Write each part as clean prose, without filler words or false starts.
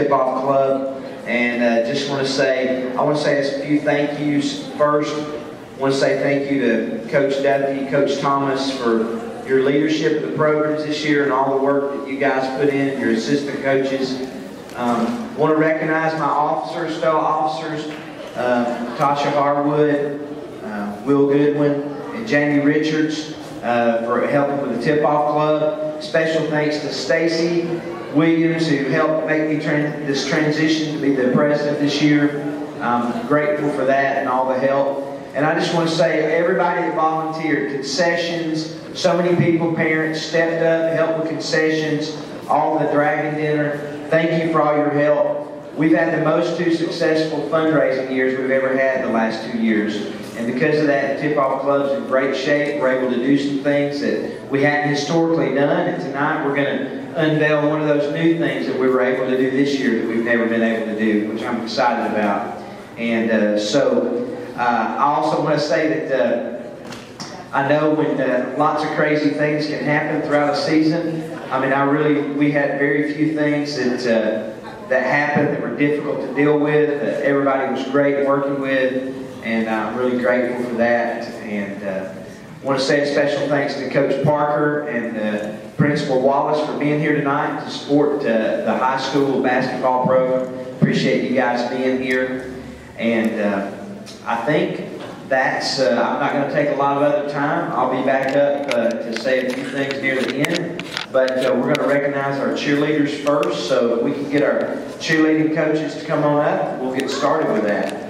Tip-Off Club, and just want to say, I want to say a few thank yous. First, I want to say thank you to Coach Duffy, Coach Thomas for your leadership of the programs this year and all the work that you guys put in, your assistant coaches. I want to recognize my officers, fellow officers, Tasha Harwood, Will Goodwin, and Jamie Richards for helping with the Tip-Off Club. Special thanks to Stacy Williams, who helped make me this transition to be the president this year. I'm grateful for that and all the help. And I just want to say, everybody that volunteered, concessions, so many people, parents, stepped up, helped with concessions, all the Dragon Dinner. Thank you for all your help. We've had the most 2 successful fundraising years we've ever had the last 2 years. And because of that, the Tip-Off Club's in great shape. We're able to do some things that we hadn't historically done. And tonight we're going to unveil one of those new things that we were able to do this year that we've never been able to do, which I'm excited about. And I also want to say that I know when lots of crazy things can happen throughout a season. I mean, we had very few things that happened that were difficult to deal with. Everybody was great working with, and I'm really grateful for that. And I want to say a special thanks to Coach Parker and Principal Wallace for being here tonight to support the high school basketball program. Appreciate you guys being here. And I think that's, I'm not going to take a lot of other time. I'll be back up to say a few things near the end. But we're going to recognize our cheerleaders first, so if we can get our cheerleading coaches to come on up, we'll get started with that.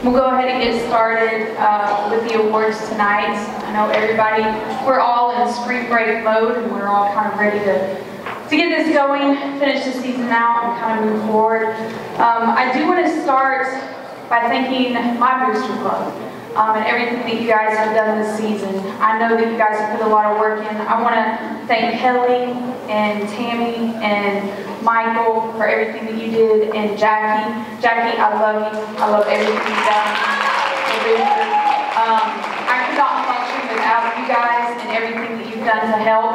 We'll go ahead and get started with the awards tonight. I know everybody, we're all in spring break mode, and we're all kind of ready to get this going, finish the season out, and kind of move forward. I do want to start by thanking my booster club and everything that you guys have done this season. I know that you guys have put a lot of work in. I want to thank Kelly and Tammy and Michael for everything that you did, and Jackie. Jackie, I love you. I love everything you've done. I could not function without you guys and everything that you've done to help.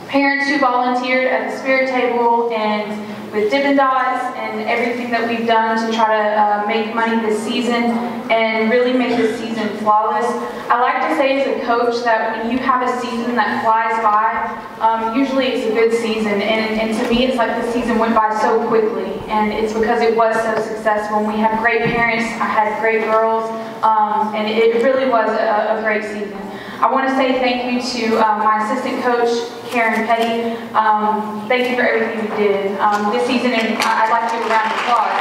Parents who volunteered at the Spirit Table and with Dippin' Dots and everything that we've done to try to make money this season and really make this season flawless. I like to say as a coach that when you have a season that flies by, usually it's a good season, and to me it's like the season went by so quickly, and it's because it was so successful. And we had great parents, I had great girls, and it really was a great season. I want to say thank you to my assistant coach, Karen Petty. Thank you for everything you did this season, and I'd like to give a round of applause.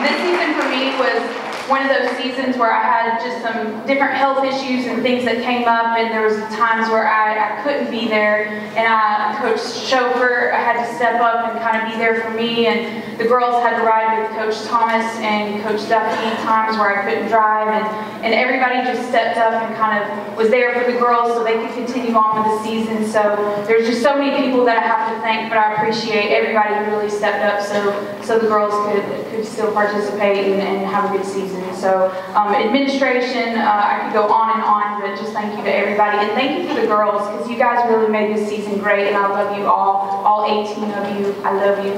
This season for me was one of those seasons where I had just some different health issues and things that came up, and there was times where I couldn't be there, and Coach Chauffeur, I had to step up and kind of be there for me, and the girls had to ride with Coach Thomas and Coach Duffy times where I couldn't drive, and everybody just stepped up and kind of was there for the girls so they could continue on with the season. So there's just so many people that I have to thank, but I appreciate everybody who really stepped up so the girls could still participate and have a good season. So administration, I could go on and on, but just thank you to everybody, and thank you for the girls, because you guys really made this season great, and I love you all 18 of you. I love you,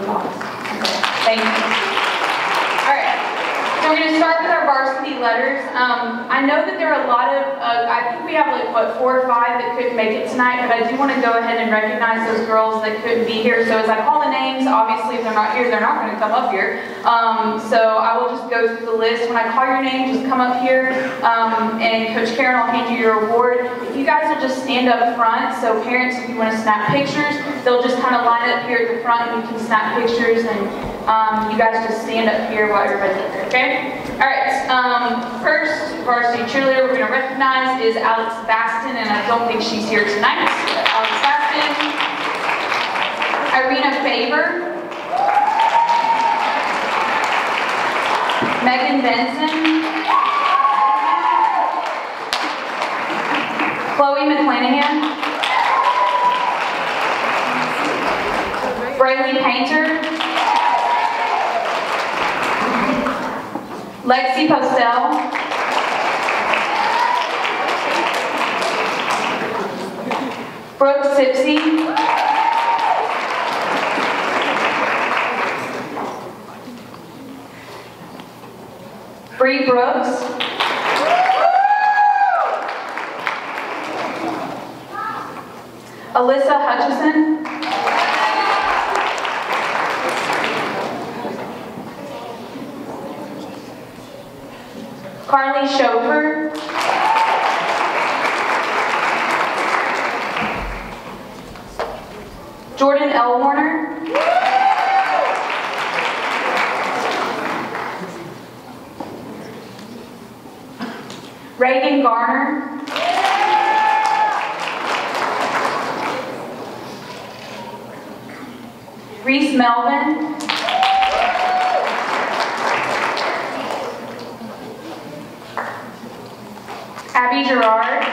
guys. Okay. Thank you. So we're going to start with our varsity letters. I know that there are a lot of, I think we have like, what, 4 or 5 that couldn't make it tonight, but I do want to go ahead and recognize those girls that couldn't be here. So as I call the names, obviously if they're not here, they're not going to come up here. So I will just go through the list. When I call your name, just come up here, and Coach Karen will hand you your award. If you guys will just stand up front, so parents, if you want to snap pictures, they'll just kind of line up here at the front and you can snap pictures. And You guys just stand up here while everybody's up here, okay? All right, first varsity cheerleader we're going to recognize is Alex Baston, and I don't think she's here tonight. Alex Baston. Irina Faber. Megan Benson. Chloe McClanahan. Braylee Painter. Lexi Postel. Brooke Sipsey. Bree Brooks. Alyssa Hutchison. Carly Schover. Jordan L. Warner. Reagan Garner. Reese Melvin. Abby Gerard.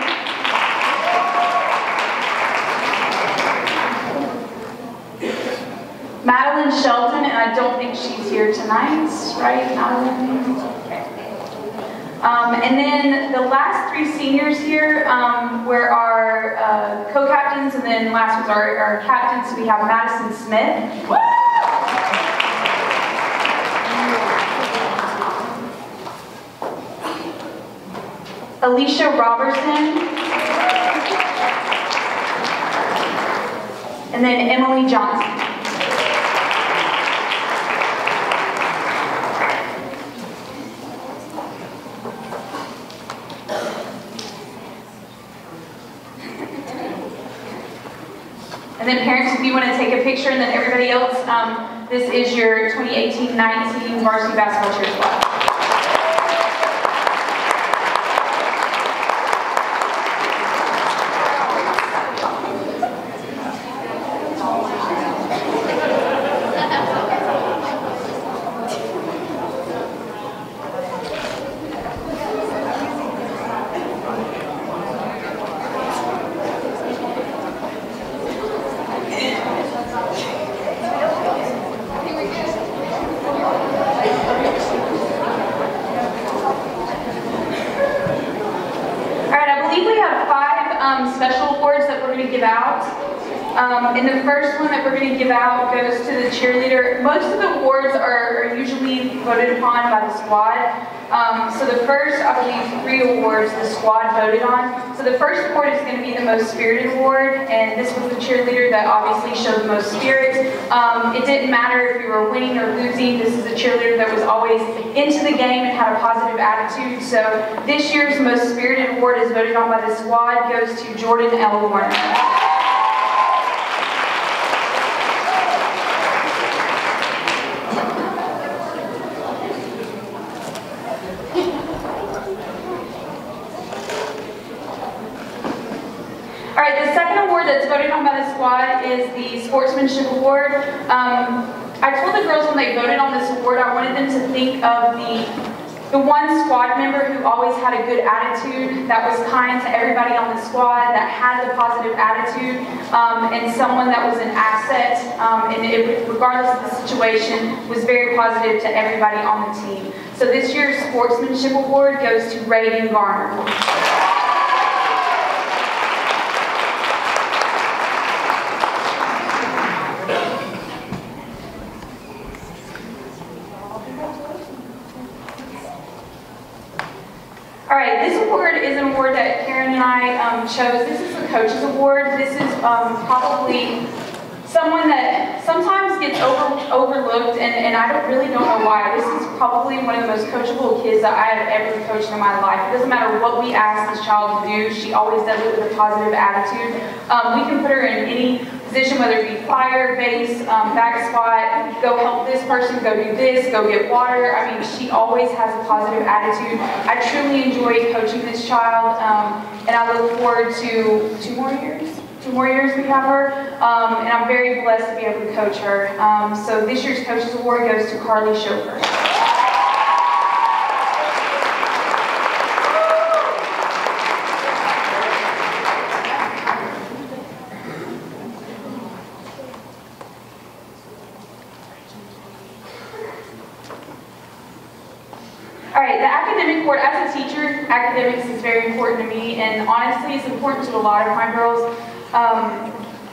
Madeline Shelton, and I don't think she's here tonight, right, Madeline? Okay. And then the last three seniors here were our co-captains, and then last was our captains. We have Madison Smith. Alicia Robertson. And then Emily Johnson. And then parents, if you want to take a picture, and then everybody else, this is your 2018-19 varsity basketball cheer squad. Special awards that we're going to give out. And the first one that we're going to give out goes to the cheerleader. Most of the awards are usually voted upon by the squad. So the first, I believe, 3 awards the squad voted on. So the first award is going to be the Most Spirited Award, and this was the cheerleader that obviously showed the most spirit. It didn't matter if you were winning or losing. This is a cheerleader that was always into the game and had a positive attitude. So this year's Most Spirited Award is voted on by the squad, goes to Jordan L. Warner. Alright, the second award that's voted on by the squad is the Sportsmanship Award. I told the girls when they voted on this award, I wanted them to think of the one squad member who always had a good attitude, that was kind to everybody on the squad, that had the positive attitude, and someone that was an asset, and regardless of the situation, was very positive to everybody on the team. So this year's Sportsmanship Award goes to Reagan Garner. All right, this award is an award that Karen and I chose. This is the Coach's Award. This is probably someone that sometimes gets overlooked, and I really don't know why. This is probably one of the most coachable kids that I have ever coached in my life. It doesn't matter what we ask this child to do, she always does it with a positive attitude. We can put her in any position, whether it be flyer, base, back spot, go help this person, go do this, go get water. I mean, she always has a positive attitude. I truly enjoy coaching this child, and I look forward to 2 more years. 2 more years we have her, and I'm very blessed to be able to coach her. So this year's Coaches Award goes to Carly Schofer. As a teacher, academics is very important to me, and honestly, it's important to a lot of my girls.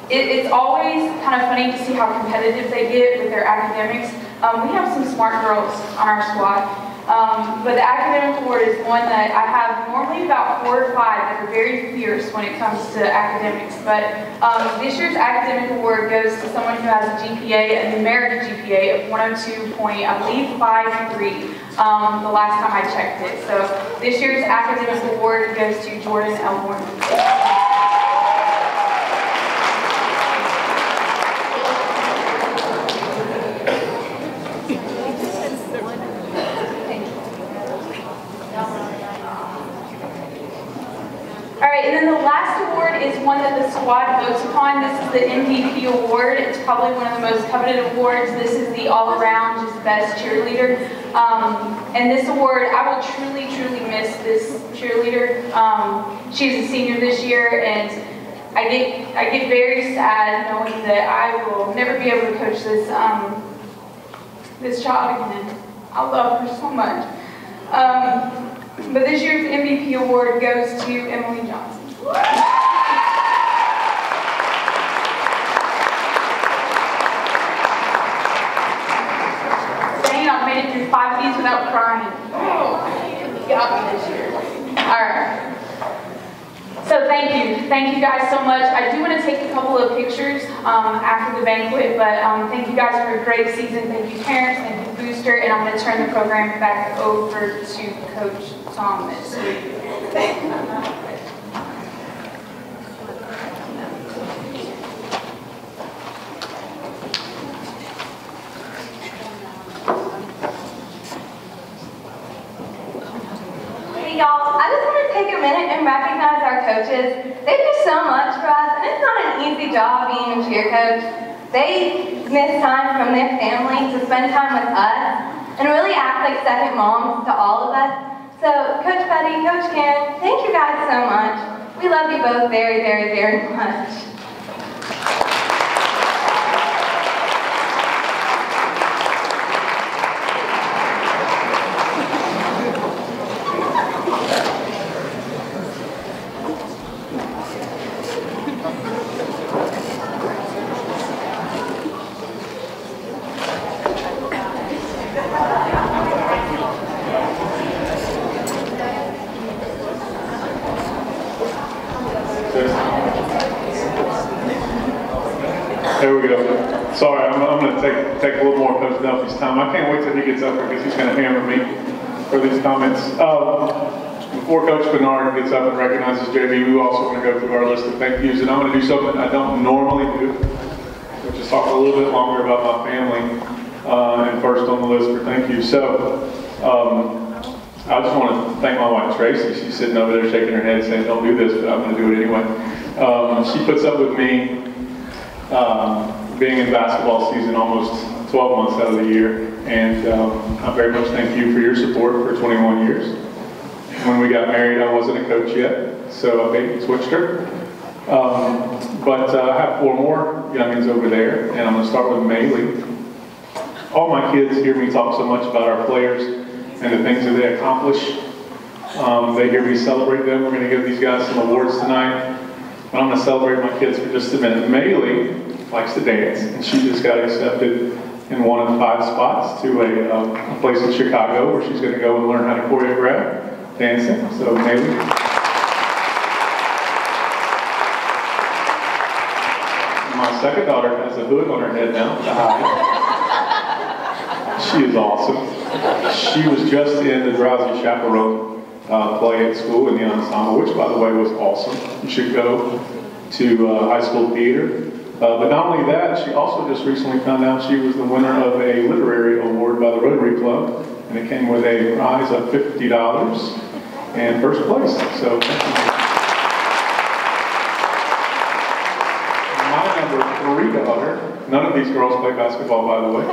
It's always kind of funny to see how competitive they get with their academics. We have some smart girls on our squad, but the academic award is one that I have normally about 4 or 5 that are very fierce when it comes to academics. But this year's academic award goes to someone who has a GPA, a numeric GPA of 102.53. The last time I checked it. So this year's academic award goes to Jordan Elmore. Alright, and then the last award is one that the squad votes upon. This is the MVP award. It's probably one of the most coveted awards. This is the all-around, just best cheerleader. And this award, I will truly, truly miss this cheerleader. She's a senior this year, and I get very sad knowing that I will never be able to coach this child again. I love her so much. But this year's MVP award goes to Emily Johnson. Dang, I've made it through 5 of these without crying. Oh, you got me this year. Alright. So thank you guys so much. I do want to take a couple of pictures after the banquet, but thank you guys for a great season. Thank you parents, thank you Booster, and I'm going to turn the program back over to Coach Thomas. Y'all, I just want to take a minute and recognize our coaches. They do so much for us, and it's not an easy job being a cheer coach. They miss time from their family to spend time with us and really act like second moms to all of us. So, Coach Betty, Coach Karen, thank you guys so much. We love you both very, very, very much. There we go. Sorry, I'm going to take a little more of Coach Duffy's time. I can't wait till he gets up here because he's going to hammer me for these comments. Before Coach Bernard gets up and recognizes JB, we also want to go through our list of thank yous. And I'm going to do something I don't normally do, which is talk a little bit longer about my family and first on the list for thank you. So I just want to thank my wife Tracy. She's sitting over there shaking her head saying don't do this, but I'm going to do it anyway. She puts up with me being in basketball season almost 12 months out of the year, and I very much thank you for your support for 21 years. When we got married, I wasn't a coach yet, so I baby switched her. But I have 4 more youngins over there, and I'm going to start with Maylee. All my kids hear me talk so much about our players and the things that they accomplish. They hear me celebrate them. We're going to give these guys some awards tonight. But I'm going to celebrate my kids for just a minute. Maylee likes to dance, and she just got accepted in one of 5 spots to a place in Chicago where she's going to go and learn how to choreograph dancing. So Maylee. My second daughter has a hood on her head now to hide. She is awesome. She was just in the Drowsy Chaperone play at school in the ensemble, which by the way was awesome. You should go to high school theater But not only that, she also just recently found out she was the winner of a literary award by the Rotary Club, and it came with a prize of $50 and first place. So thank you. My number 3 daughter, none of these girls play basketball, by the way.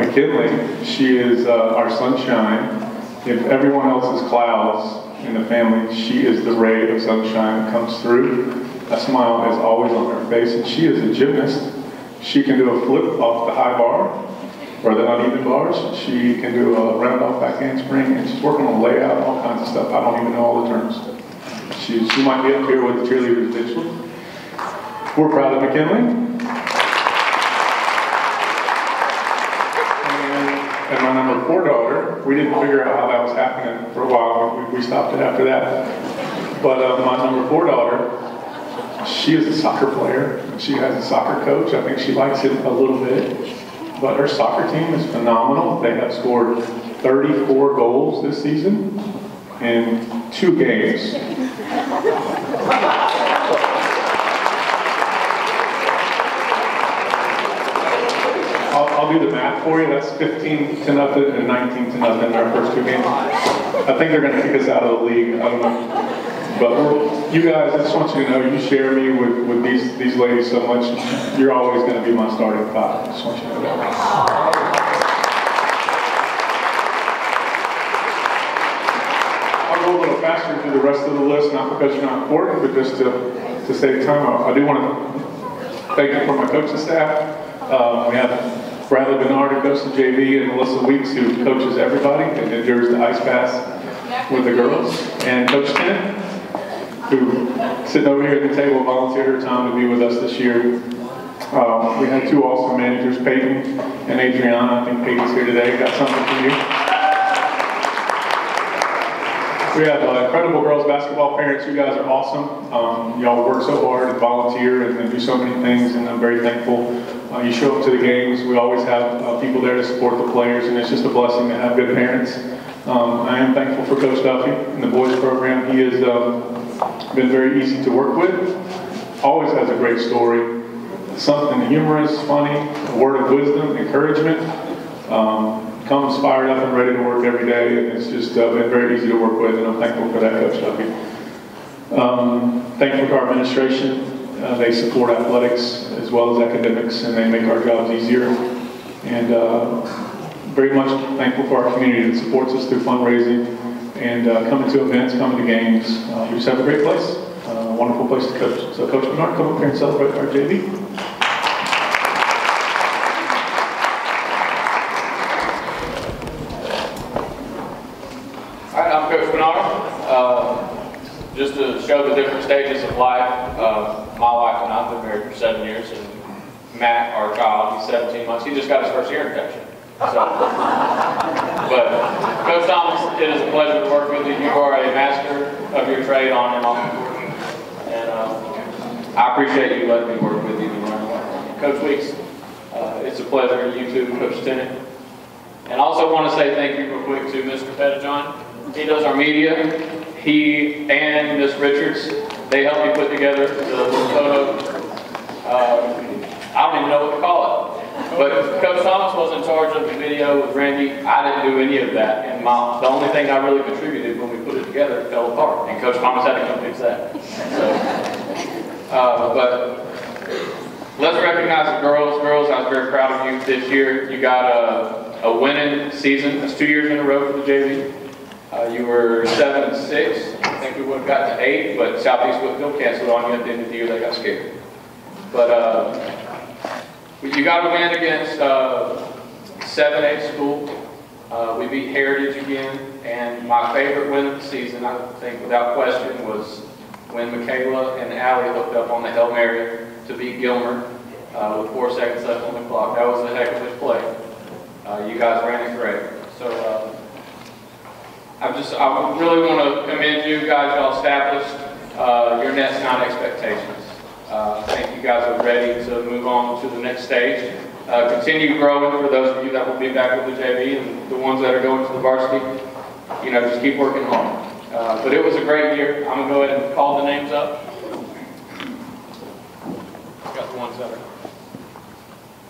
McKinley, she is our sunshine. If everyone else is clouds in the family, she is the ray of sunshine that comes through. A smile is always on her face, and she is a gymnast. She can do a flip off the high bar, or the uneven bars. She can do a round off back handspring, and she's working on layout and all kinds of stuff. I don't even know all the terms. She might be up here with the cheerleaders eventually. We're proud of McKinley. And my number 4 daughter, we didn't figure out how that was happening for a while. We stopped it after that. But my number 4 daughter, she is a soccer player. She has a soccer coach. I think she likes it a little bit. But her soccer team is phenomenal. They have scored 34 goals this season in 2 games. I'll do the math for you. That's 15-0 and 19-0 in our first 2 games. I think they're going to kick us out of the league. I don't know. But you guys, I just want you to know, you share me with these ladies so much. You're always going to be my starting 5. I just want you to know that. I'll go a little faster through the rest of the list, not because you're not important, but just to save time. I do want to thank you for my coaching staff. We have Bradley Bernard, who goes to JV, and Melissa Weeks, who coaches everybody and endures the ice bath with the girls. And Coach Tennant, who sitting over here at the table, volunteered her time to be with us this year. We had 2 awesome managers, Peyton and Adriana. I think Peyton's here today. Got something for you. We have incredible girls basketball parents. You guys are awesome. Y'all work so hard and volunteer and do so many things, and I'm very thankful. You show up to the games. We always have people there to support the players, and it's just a blessing to have good parents. I am thankful for Coach Duffy and the boys program. He has been very easy to work with. Always has a great story. Something humorous, funny, a word of wisdom, encouragement. Comes fired up and ready to work every day, and it's just been very easy to work with, and I'm thankful for that, Coach Duffy. Thankful to our administration. They support athletics as well as academics, and they make our jobs easier. And very much thankful for our community that supports us through fundraising and coming to events, coming to games. You just have a great place, a wonderful place to coach. So Coach Bernard, come up here and celebrate our JV. I'm Coach Bernard. Just to show the different stages of life, my wife and I have been married for 7 years, and Matt, our child, he's 17 months. He just got his first ear infection. So, but Coach Thomas, it is a pleasure to work with you. You are a master of your trade on and off the court, and I appreciate you letting me work with you. Coach Weeks, it's a pleasure. You too, Coach Tennant. And I also want to say thank you real quick to Mr. Pettijohn. He does our media. He and Miss Richards, they helped me put together the photo. I don't even know what to call it. But Coach Thomas was in charge of the video with Randy. I didn't do any of that. And the only thing I really contributed when we put it together fell apart. And Coach Thomas had to come fix that. So, but let's recognize the girls. Girls, I was very proud of you this year. You got a winning season. That's 2 years in a row for the JV. You were 7-6. I think we would have got to 8, but Southeast Whitfield canceled on you at the end of the year. They got scared. But you got to win against 7A school. We beat Heritage again, and my favorite win of the season, I think without question, was when Michaela and Allie hooked up on the Hail Mary to beat Gilmer with 4 seconds left on the clock. That was a heck of a play. You guys ran it great. So I really want to commend you guys. Y'all established your next 9 expectations. I think you guys are ready to move on to the next stage. Continue growing for those of you that will be back with the JV, and the ones that are going to the varsity. You know, just keep working hard. But it was a great year. I'm going to go ahead and call the names up. one center.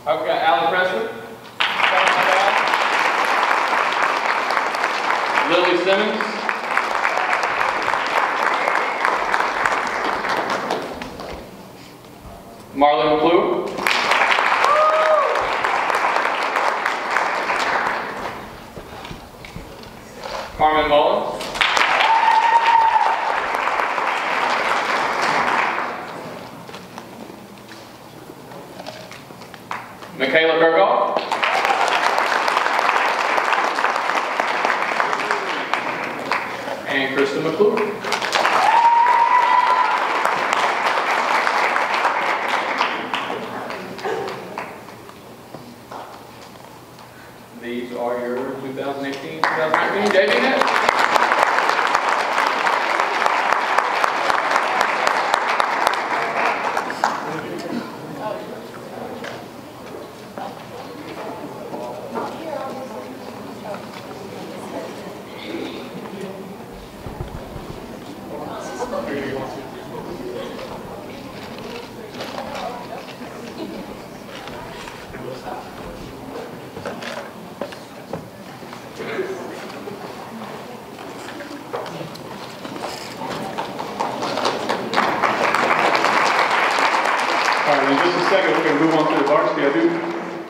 I've got Allie Presley. Lily Simmons. Marlon McClure. Carmen Mullins. Michaela Gergol. And Kristen McClure. These are your 2018-2019 JV Nets.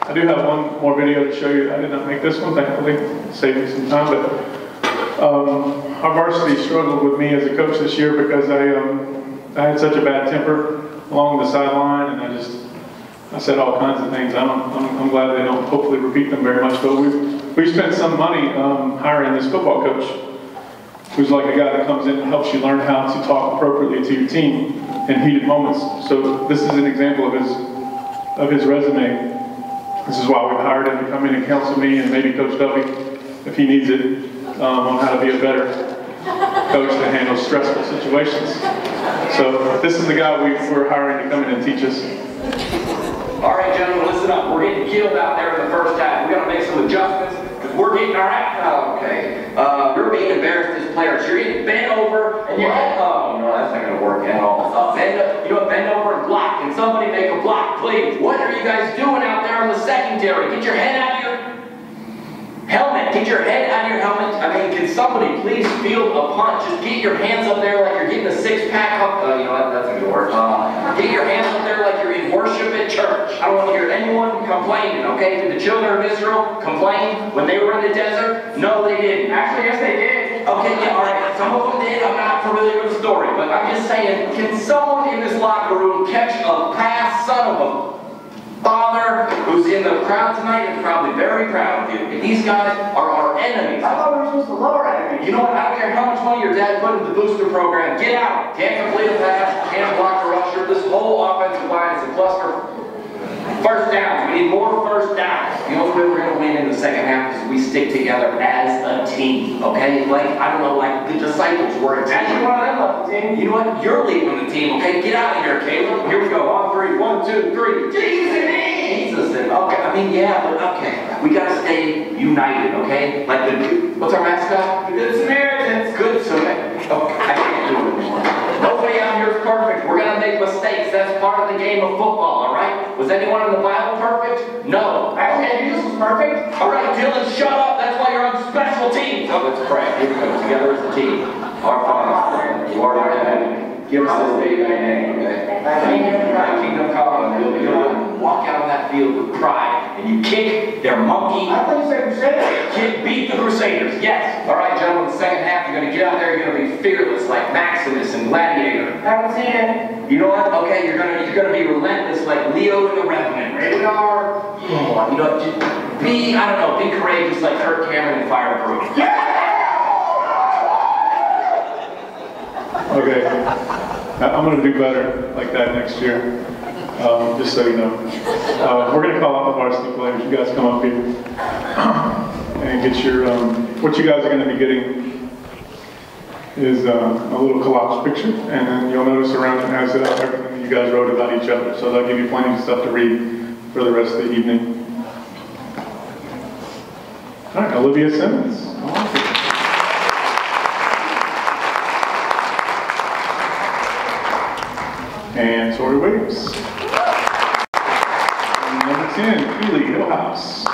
I do have one more video to show you. I did not make this one, thankfully, saved me some time. But our varsity struggled with me as a coach this year because I had such a bad temper along the sideline, and I said all kinds of things. I'm glad they don't hopefully repeat them very much. But we spent some money hiring this football coach, who's like a guy that comes in and helps you learn how to talk appropriately to your team in heated moments. So this is an example of his resume. This is why we've hired him to come in and counsel me and maybe Coach Duffy, if he needs it, on how to be a better coach to handle stressful situations. So this is the guy we're hiring to come in and teach us. All right, gentlemen, listen up. We're getting killed out there in the first half. We got to make some adjustments because we're getting our act. Okay. You're being embarrassed as players. You're getting bent over and you're that's not going to work at all. Bend over and block. Can somebody make a block, please? What are you guys doing out there in the secondary? Get your head out of your helmet. Get your head out of your helmet. I mean, can somebody please field a punt? Just get your hands up there like you're getting a six-pack up. That's not going to work. Get your hands up there like you're in worship at church. I don't want to hear anyone complaining, okay? Did the children of Israel complain when they were in the desert? No, they didn't. Actually, yes, they did. Okay, yeah, all right. Some of them did. I'm not familiar with the story, but I'm just saying, can someone in this locker room catch a past son of a father who's in the crowd tonight and probably very proud of you? And these guys are our enemies. I thought we were supposed to love our enemies. You know what? I don't care how much money your dad put into the booster program. Get out. Can't complete a pass. Can't block a rusher. This whole offensive line is a cluster. First downs. We need more first downs. The only way we're going to win in the second half is we stick together as a team. Okay? Like, I don't know, like the disciples were a team. Actually, one of them left the team. You know what? You're leading the team. Okay? Get out of here, Caleb. Here we go. On three. 1, 2, 3. Jesus. Okay. I mean, yeah, but okay. We got to stay united. Okay? Like what's our mascot? The Good Samaritans. Good Samaritans. Okay. I can't do it anymore. Nobody out here is perfect. We're going to make mistakes. That's part of the game of football, all right? Was anyone in the Bible perfect? No. Actually, Jesus was perfect. All right, Dylan, shut up. That's why you're on special teams. Oh, let's pray. Here we go. Together as a team. Our Father, who art in heaven, give us this day thy name, okay? Thy kingdom come, and will be done. Walk out on that field with pride, and you kick their monkey. I thought you said Crusaders. Beat the Crusaders, yes. All right, gentlemen, the second half, you're going to get out there, you're going to be fearless like Maximus and Gladiator. Haven't seen it. You know what? Okay, you're going to be relentless like Leo and the Revenant. Radar. Yeah. You know, just be courageous like Kirk Cameron and Fireproof. Yeah! Okay, I'm going to do better like that next year, just so you know. We're going to call out the varsity players. You guys come up here and get your, what you guys are going to be getting is a little collage picture, and then you'll notice around it has everything that you guys wrote about each other, so they'll give you plenty of stuff to read for the rest of the evening. All right, Olivia Simmons. And Torie Williams. 10, Keely Hillhouse.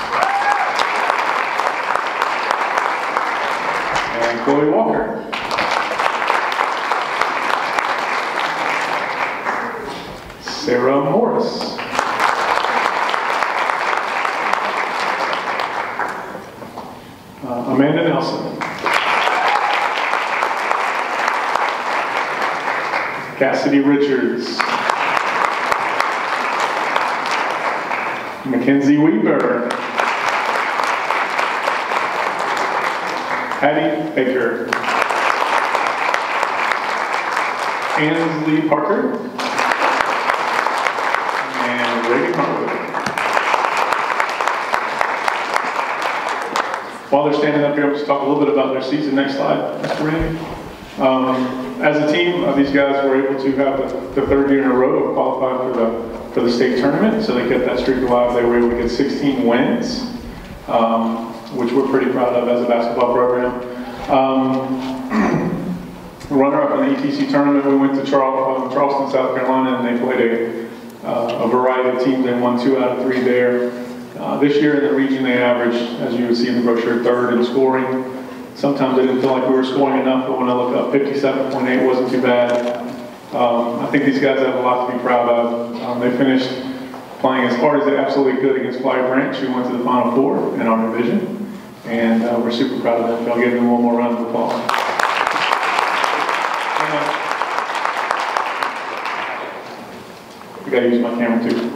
And Chloe Walker. Sarah Morris. Amanda Nelson. Cassidy Richards. McKenzie Weaver. Patty Baker. Ansley Parker. And Reagan Harwood. While they're standing up here, I'm just talk a little bit about their season. Next slide, Mr. Randy. As a team, these guys were able to have the third year in a row of qualifying for the state tournament, so they kept that streak alive. They were able to get 16 wins, which we're pretty proud of as a basketball program. Runner-up in the ETC tournament, we went to Charleston, South Carolina, and they played a variety of teams. They won 2 out of 3 there. This year in the region, they averaged, as you would see in the brochure, 3rd in scoring. Sometimes I didn't feel like we were scoring enough, but when I look up, 57.8 wasn't too bad. I think these guys have a lot to be proud of. They finished playing as hard as they absolutely could against Flyer Branch, who went to the Final Four in our division. And we're super proud of them. I'll give them one more round of applause. I gotta use my camera too.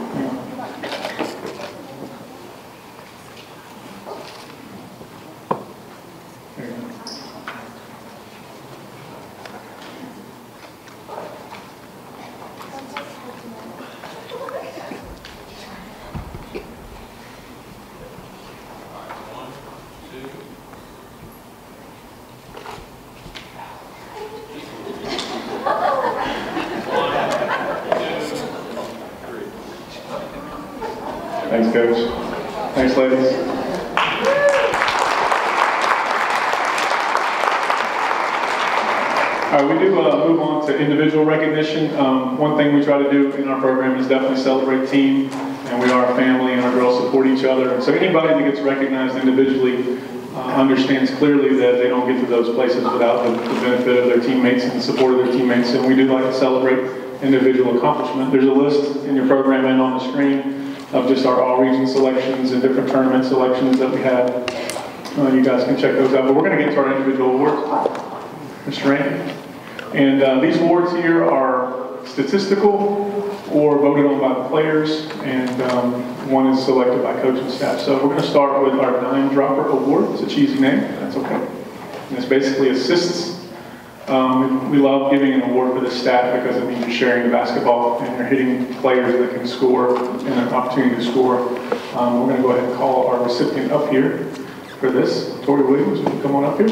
Thanks, Coach. Thanks, ladies. All right, we do move on to individual recognition. One thing we try to do in our program is definitely celebrate team, and we are a family, and our girls support each other. And so anybody that gets recognized individually understands clearly that they don't get to those places without the benefit of their teammates and the support of their teammates. And we do like to celebrate individual accomplishment. There's a list in your program and on the screen of just our all-region selections and different tournament selections that we had. You guys can check those out. But we're going to get to our individual awards, Mr. Randy. And these awards here are statistical or voted on by the players, and one is selected by coaching staff. So we're going to start with our Dime Dropper Award. It's a cheesy name, but that's okay. And it's basically assists. We love giving an award for the staff because it means you're sharing the basketball and you're hitting players that can score and an opportunity to score. We're going to go ahead and call our recipient up here for this. Torie Williams, will you come on up here?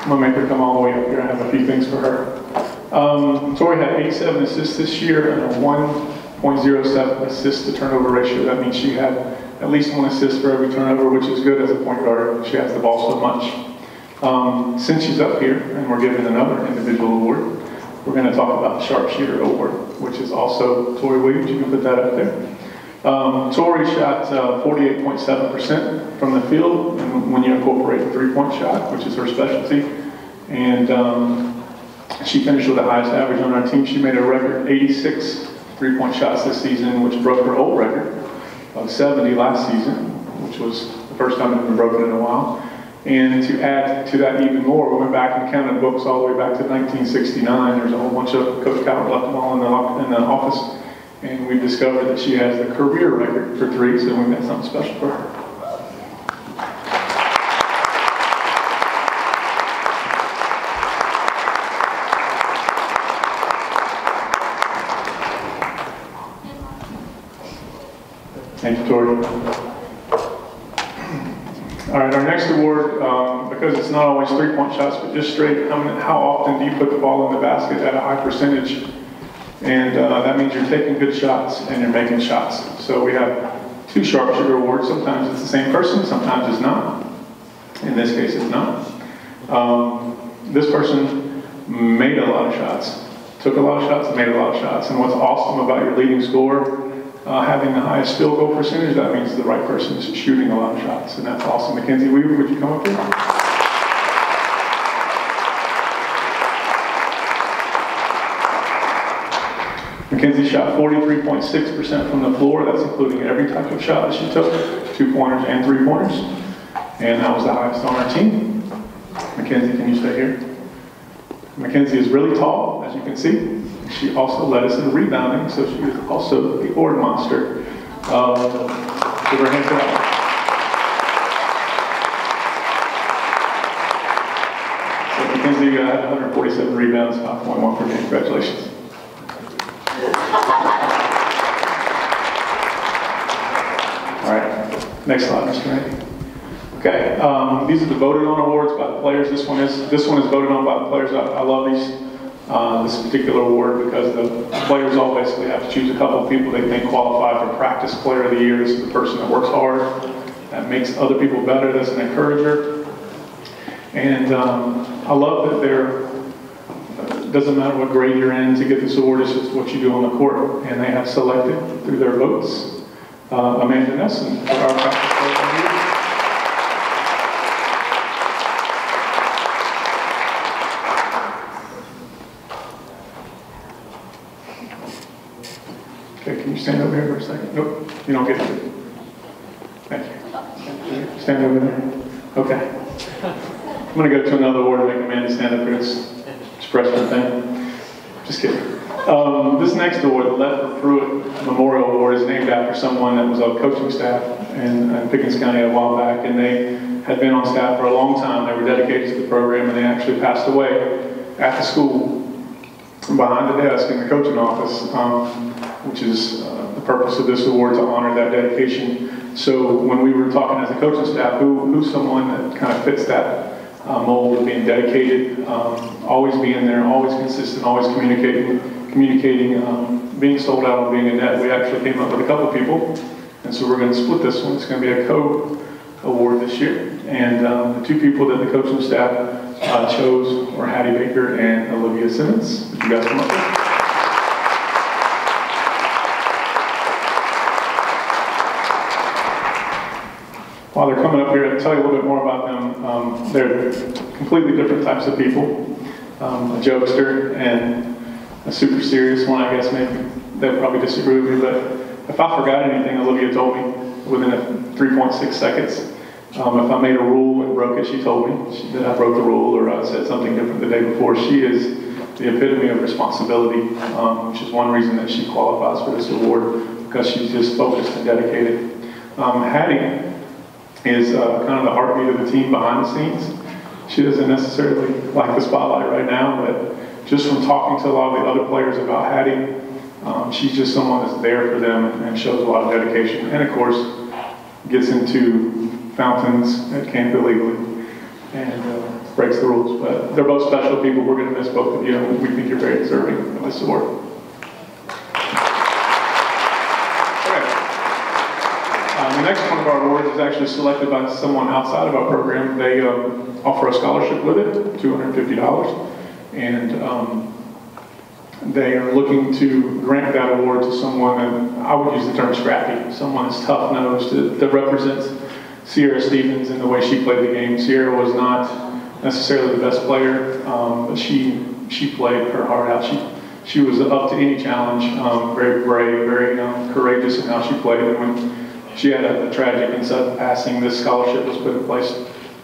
I'm going to make her come all the way up here. I have a few things for her. Torie had 87 assists this year and a 1.07 assist to turnover ratio. That means she had at least 1 assist for every turnover, which is good as a point guard. She has the ball so much. Since she's up here and we're giving another individual award, we're going to talk about the Sharpshooter Award, which is also Torie Williams. You can put that up there. Torie shot 48.7% from the field, and when you incorporate the 3-point shot, which is her specialty, and she finished with the highest average on our team. She made a record 86 3-point shots this season, which broke her old record of 70 last season, which was the first time it had been broken in a while. And to add to that even more, we went back and counted books all the way back to 1969. There's a whole bunch of Coach Coward left them all in the office. And we discovered that she has the career record for 3, so we got something special for her. Thank you, Torie. All right, our next award, because it's not always 3-point shots, but just straight, how often do you put the ball in the basket at a high percentage? And that means you're taking good shots and you're making shots. So we have 2 Sharpshooter Awards. Sometimes it's the same person, sometimes it's not. In this case, it's not. This person made a lot of shots took a lot of shots, and made a lot of shots. And what's awesome about your leading scorer, having the highest field goal percentage, that means the right person is shooting a lot of shots. And that's awesome. McKenzie Weaver, would you come up here? McKenzie shot 43.6% from the floor. That's including every type of shot that she took, 2-pointers and 3-pointers. And that was the highest on our team. McKenzie, can you stay here? McKenzie is really tall, as you can see. She also led us in rebounding, so she is also the Ord monster. Give her a hand for that. So McKenzie had 147 rebounds, 5.1 per game. Congratulations. All right, next slide, Mr. Randy. Okay, these are the voted on awards by the players. This one is voted on by the players. I love this particular award because the players all basically have to choose a couple of people they think qualify for Practice Player of the Year. This is the person that works hard, that makes other people better, that's an encourager. And I love that it doesn't matter what grade you're in to get this award, it's just what you do on the court. And they have selected through their votes Amanda Nelson for our Practice Player of the Year. Okay, can you stand over here for a second? Nope, you don't get to. Thank you. Stand over there. Okay. I'm going to go to another award to make Amanda stand up here. It's express her thing. Just kidding. This next award, the Leffler Pruitt Memorial Award, is named after someone that was on coaching staff in Pickens County a while back, and they had been on staff for a long time. They were dedicated to the program, and they actually passed away at the school behind the desk in the coaching office, which is the purpose of this award, to honor that dedication. So when we were talking as a coaching staff, who's someone that kind of fits that mold of being dedicated, always being there, always consistent, always communicating, being sold out on being a net. We actually came up with a couple of people, and so we're going to split this one. It's going to be a co-award this year. And the two people that the coaching staff chose were Hattie Baker and Olivia Simmons. Would you guys come up with? While they're coming up here, I'll tell you a little bit more about them. They're completely different types of people. A jokester and a super serious one, I guess. Maybe they'll probably disagree with me, but if I forgot anything, Olivia told me within 3.6 seconds. If I made a rule and broke it, she told me that I broke the rule or I said something different the day before. She is the epitome of responsibility, which is one reason that she qualifies for this award, because she's just focused and dedicated. Hattie is kind of the heartbeat of the team behind the scenes. She doesn't necessarily like the spotlight right now, but just from talking to a lot of the other players about Hattie, she's just someone that's there for them and shows a lot of dedication. And of course, gets into fountains at camp illegally and breaks the rules. But they're both special people. We're going to miss both of you, and we think you're very deserving of this award. The next one of our awards is actually selected by someone outside of our program. They offer a scholarship with it, $250, and they are looking to grant that award to someone that, I would use the term scrappy, someone that's tough-nosed, that represents Sierra Stevens in the way she played the game. Sierra was not necessarily the best player, but she played her heart out. She was up to any challenge, very brave, very courageous in how she played. And when she had a tragic and sudden passing, this scholarship was put in place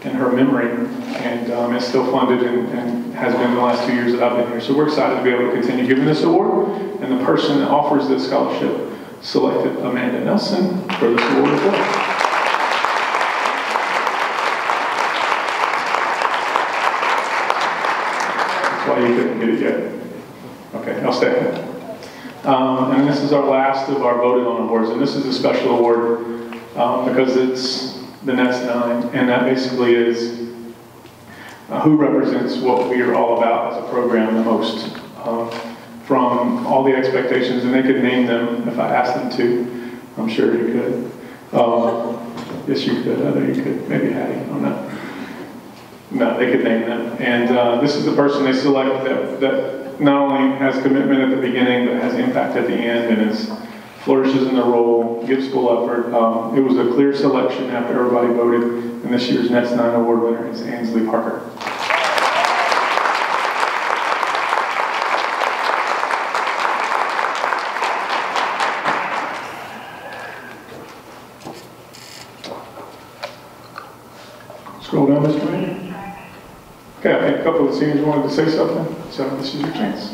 in her memory, and it's still funded and has been the last 2 years that I've been here. So we're excited to be able to continue giving this award, and the person that offers this scholarship selected Amanda Nelson for this award as well. That's why you couldn't get it yet. Okay, I'll stay. And this is our last of our voted on awards, and this is a special award because it's the Nets 9, and that basically is who represents what we are all about as a program the most. From all the expectations, and they could name them if I asked them to. I'm sure you could. Yes, you could. I know you could. Maybe Hattie. I don't know. No, they could name them. And this is the person they select that not only has commitment at the beginning, but has impact at the end and flourishes in the role, gives full effort. It was a clear selection after everybody voted, and this year's Next 9 Award winner is Ainsley Parker. Scroll down, Mr. Mayor. Okay, I think a couple of the seniors wanted to say something, so this is your chance.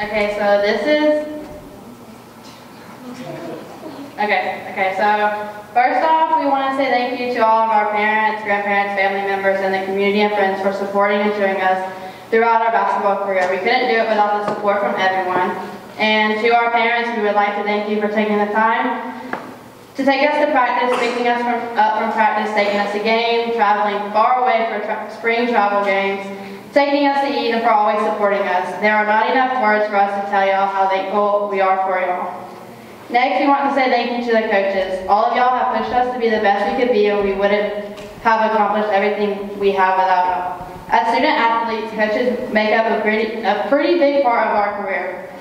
Okay, so this is, so first off, we want to say thank you to all of our parents, grandparents, family members, and the community and friends for supporting and cheering us throughout our basketball career. We couldn't do it without the support from everyone. And to our parents, we would like to thank you for taking the time to take us to practice, picking us up from practice, taking us to games, traveling far away for spring travel games, taking us to eat, and for always supporting us. There are not enough words for us to tell y'all how thankful we are for y'all. Next, we want to say thank you to the coaches. All of y'all have pushed us to be the best we could be, and we wouldn't have accomplished everything we have without y'all. As student athletes, coaches make up a pretty big part of our career.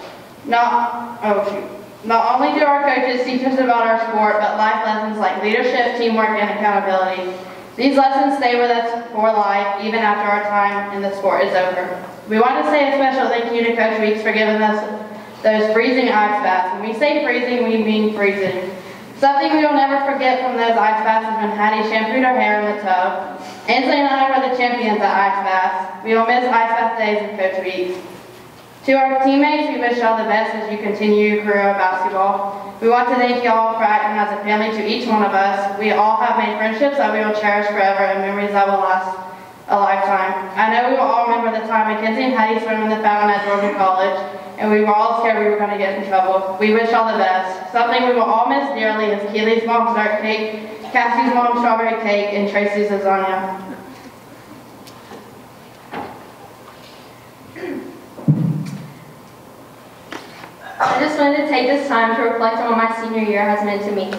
Not only do our coaches teach us about our sport, but life lessons like leadership, teamwork, and accountability. These lessons stay with us for life, even after our time in the sport is over. We want to say a special thank you to Coach Weeks for giving us those freezing ice baths. When we say freezing, we mean freezing. Something we will never forget from those ice baths is when Hattie shampooed her hair in the tub. Ainsley and I were the champions at ice baths. We will miss ice bath days with Coach Weeks. To our teammates, we wish y'all the best as you continue your career of basketball. We want to thank y'all for acting as a family to each one of us. We all have made friendships that we will cherish forever and memories that will last a lifetime. I know we will all remember the time McKenzie and Hattie swam in the fountain at Georgia College, and we were all scared we were going to get in trouble. We wish y'all the best. Something we will all miss dearly is Keely's mom's dark cake, Cassie's mom's strawberry cake, and Tracy's lasagna. I just wanted to take this time to reflect on what my senior year has meant to me.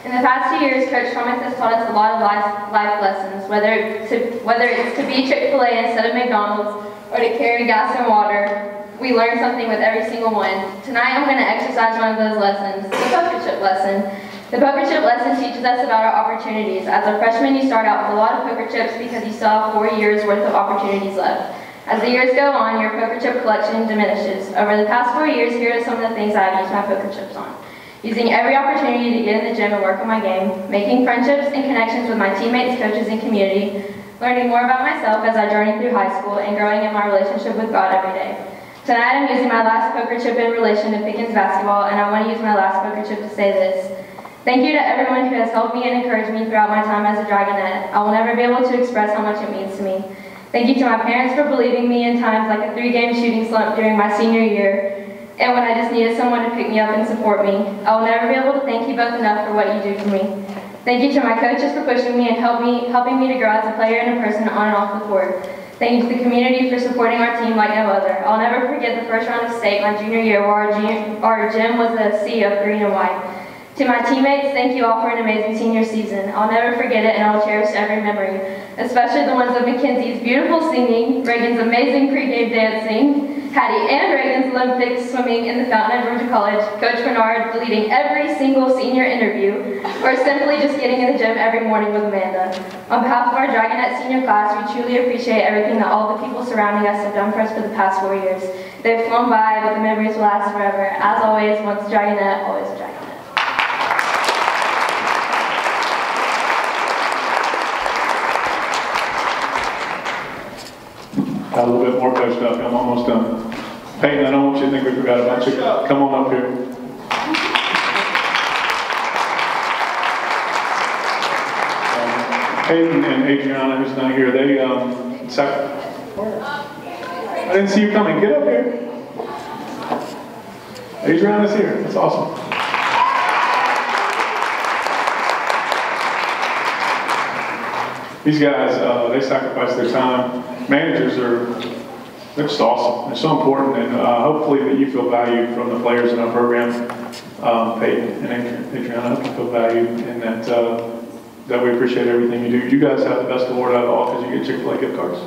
In the past 2 years, Coach Thomas has taught us a lot of life lessons, whether it's to be Chick-fil-A instead of McDonald's, or to carry gas and water. We learn something with every single one. Tonight I'm going to exercise one of those lessons, the poker chip lesson. The poker chip lesson teaches us about our opportunities. As a freshman, you start out with a lot of poker chips because you still have 4 years worth of opportunities left. As the years go on, your poker chip collection diminishes. Over the past 4 years, here are some of the things I have used my poker chips on. Using every opportunity to get in the gym and work on my game, making friendships and connections with my teammates, coaches, and community, learning more about myself as I journey through high school, and growing in my relationship with God every day. Tonight I'm using my last poker chip in relation to Pickens basketball, and I want to use my last poker chip to say this. Thank you to everyone who has helped me and encouraged me throughout my time as a Dragonette. I will never be able to express how much it means to me. Thank you to my parents for believing me in times like a 3-game shooting slump during my senior year, and when I just needed someone to pick me up and support me. I will never be able to thank you both enough for what you do for me. Thank you to my coaches for pushing me and helping me to grow as a player and a person on and off the court. Thank you to the community for supporting our team like no other. I'll never forget the first round of state my junior year where our gym was a sea of green and white. To my teammates, thank you all for an amazing senior season. I'll never forget it, and I'll cherish every memory, especially the ones of Mackenzie's beautiful singing, Reagan's amazing pregame dancing, Hattie and Reagan's Olympic swimming in the fountain at Georgia College, Coach Bernard leading every single senior interview, or simply just getting in the gym every morning with Amanda. On behalf of our Dragonette senior class, we truly appreciate everything that all the people surrounding us have done for us for the past 4 years. They've flown by, but the memories will last forever. As always, once a Dragonette, always a Dragonette. A little bit more coached up. I'm almost done. Peyton, I don't want you to think we forgot about you. Come on up here. Peyton and Adriana, who's not here, they I didn't see you coming. Get up here. Adriana's here. That's awesome. These guys, they sacrifice their time. Managers they're just awesome. They're so important, and hopefully that you feel valued from the players in our program. Peyton and Adriana, I hope you feel valued, and that we appreciate everything you do. You guys have the best award out of all because you get Chick-fil-A gift cards.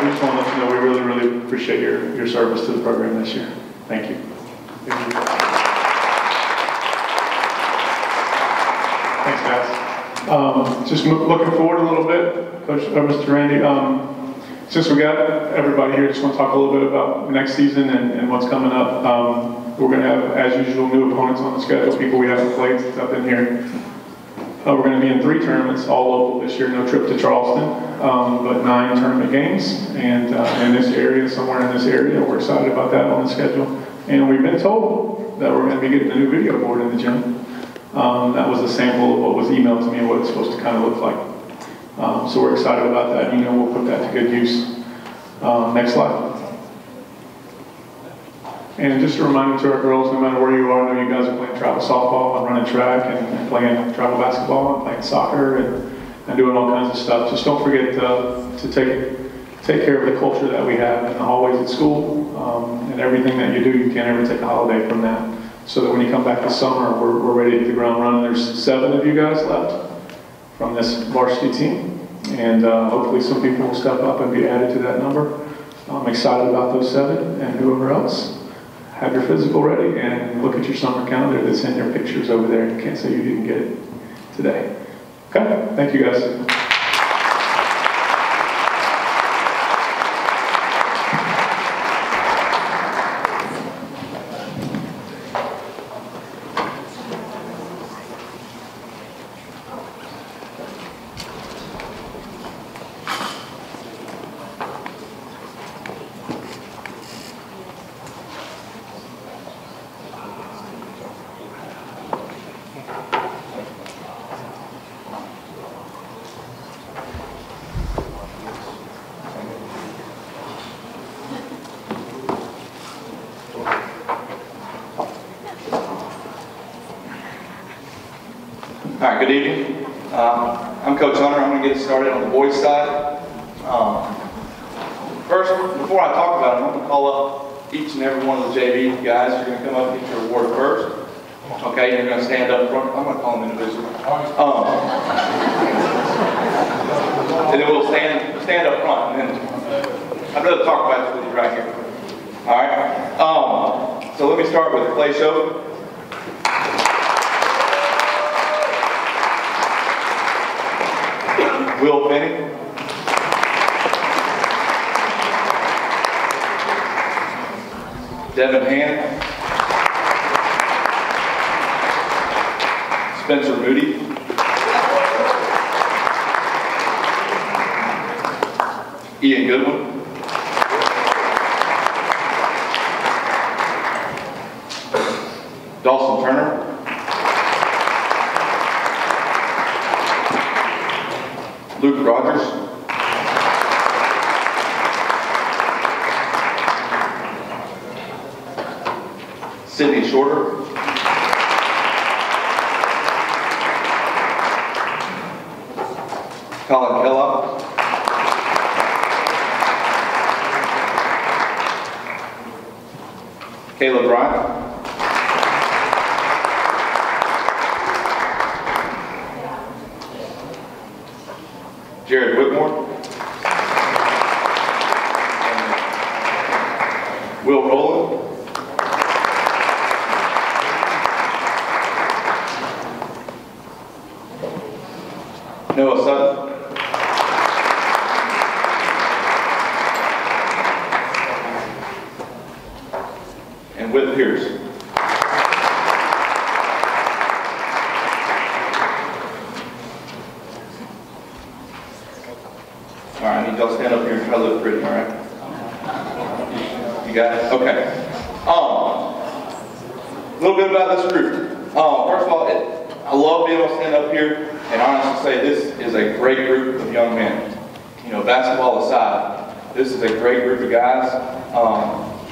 We just want to let you know we really, really appreciate your service to the program this year. Thank you. Thank you. Thanks, guys. Just looking forward a little bit, Coach Mr. Randy. Since we got everybody here, just want to talk a little bit about next season and what's coming up. We're going to have, as usual, new opponents on the schedule, people we haven't played since I've been here. We're going to be in 3 tournaments, all local this year, no trip to Charleston, but 9 tournament games, and in this area, somewhere in this area. We're excited about that on the schedule. And we've been told that we're going to be getting a new video board in the gym. That was a sample of what was emailed to me and what it's supposed to kind of look like. So we're excited about that. We'll put that to good use. Next slide. And just a reminder to our girls, no matter where you are, I know you guys are playing travel softball and running track and playing travel basketball and playing soccer and doing all kinds of stuff. Just don't forget to take care of the culture that we have in the hallways at school, and everything that you do, you can't ever take a holiday from that. So that when you come back this summer, we're ready to hit the ground running. There's 7 of you guys left from this varsity team, and hopefully some people will step up and be added to that number. I'm excited about those 7 and whoever else. Have your physical ready and look at your summer calendar that's in your pictures over there. You can't say you didn't get it today. Okay, thank you guys. All right, good evening. I'm Coach Hunter. I'm going to get started on the boys' side. First, before I talk about it, I'm going to call up each and every one of the JV guys. You're going to come up and get your award first. Okay, you're going to stand up front. I'm going to call them individually. And then we'll stand up front. And then I'd rather talk about this with you right here. All right. So let me start with Clay Show. Will Finney. Devin Hannon. Spencer Moody. Ian Goodwin. Dawson Turner. Luke Rogers. Sydney Shorter. Colin Kellogg. Caleb Bryant. Jared Whitmore. Will Rowland. Noah Sutton. And Whit Pierce. All right, I need y'all to stand up here and try to look pretty, all right? You got it? Okay. A little bit about this group. First of all, I love being able to stand up here and honestly say this is a great group of young men. Basketball aside, This is a great group of guys.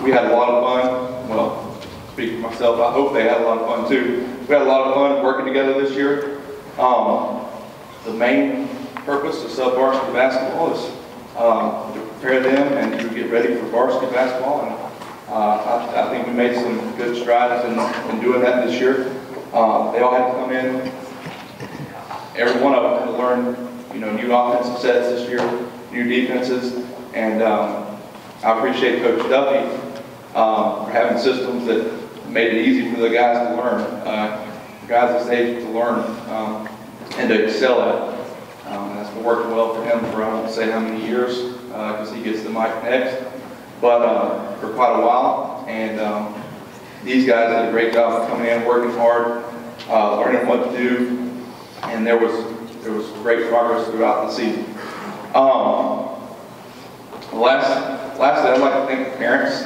We had a lot of fun. Well, speaking for myself, I hope they had a lot of fun too. We had a lot of fun working together this year. The main purpose of sub-varsity basketball is to prepare them and to get ready for varsity basketball. And I think we made some good strides in doing that this year. They all had to come in. Every one of them had to learn, new offensive sets this year, new defenses, and I appreciate Coach Duffy for having systems that made it easy for the guys to learn, guys this age to learn and to excel at. And that's been working well for him for I won't say how many years, because he gets the mic next, but for quite a while. And these guys did a great job of coming in, working hard, learning what to do, and there was great progress throughout the season. Lastly, I'd like to thank the parents.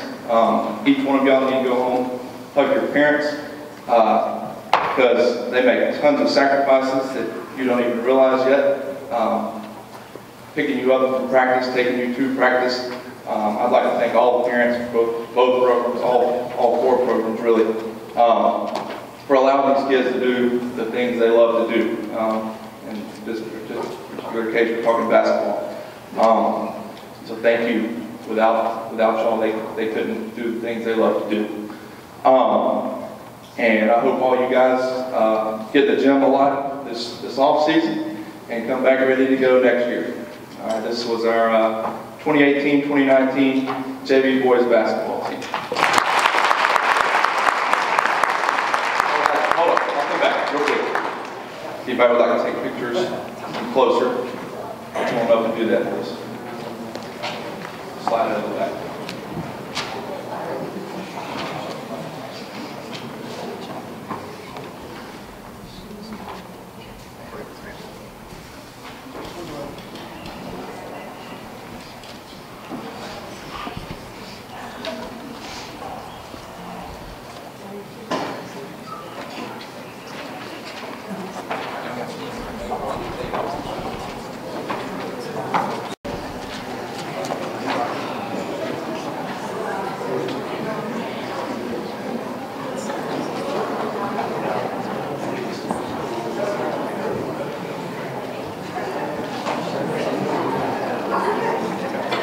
Each one of y'all need to go home, hug your parents, because they make tons of sacrifices that you don't even realize yet. Picking you up from practice, taking you to practice. I'd like to thank all the parents, both programs, all four programs really, for allowing these kids to do the things they love to do. In this particular case, we're talking basketball. So thank you. Without y'all, they couldn't do the things they love to do. And I hope all you guys get the gym a lot this off season and come back ready to go next year. This was our 2018-2019 JV boys basketball team. Hold on, I'll come back real quick. If anybody would like to take pictures closer, come on up and do that, please. Slide out of the back.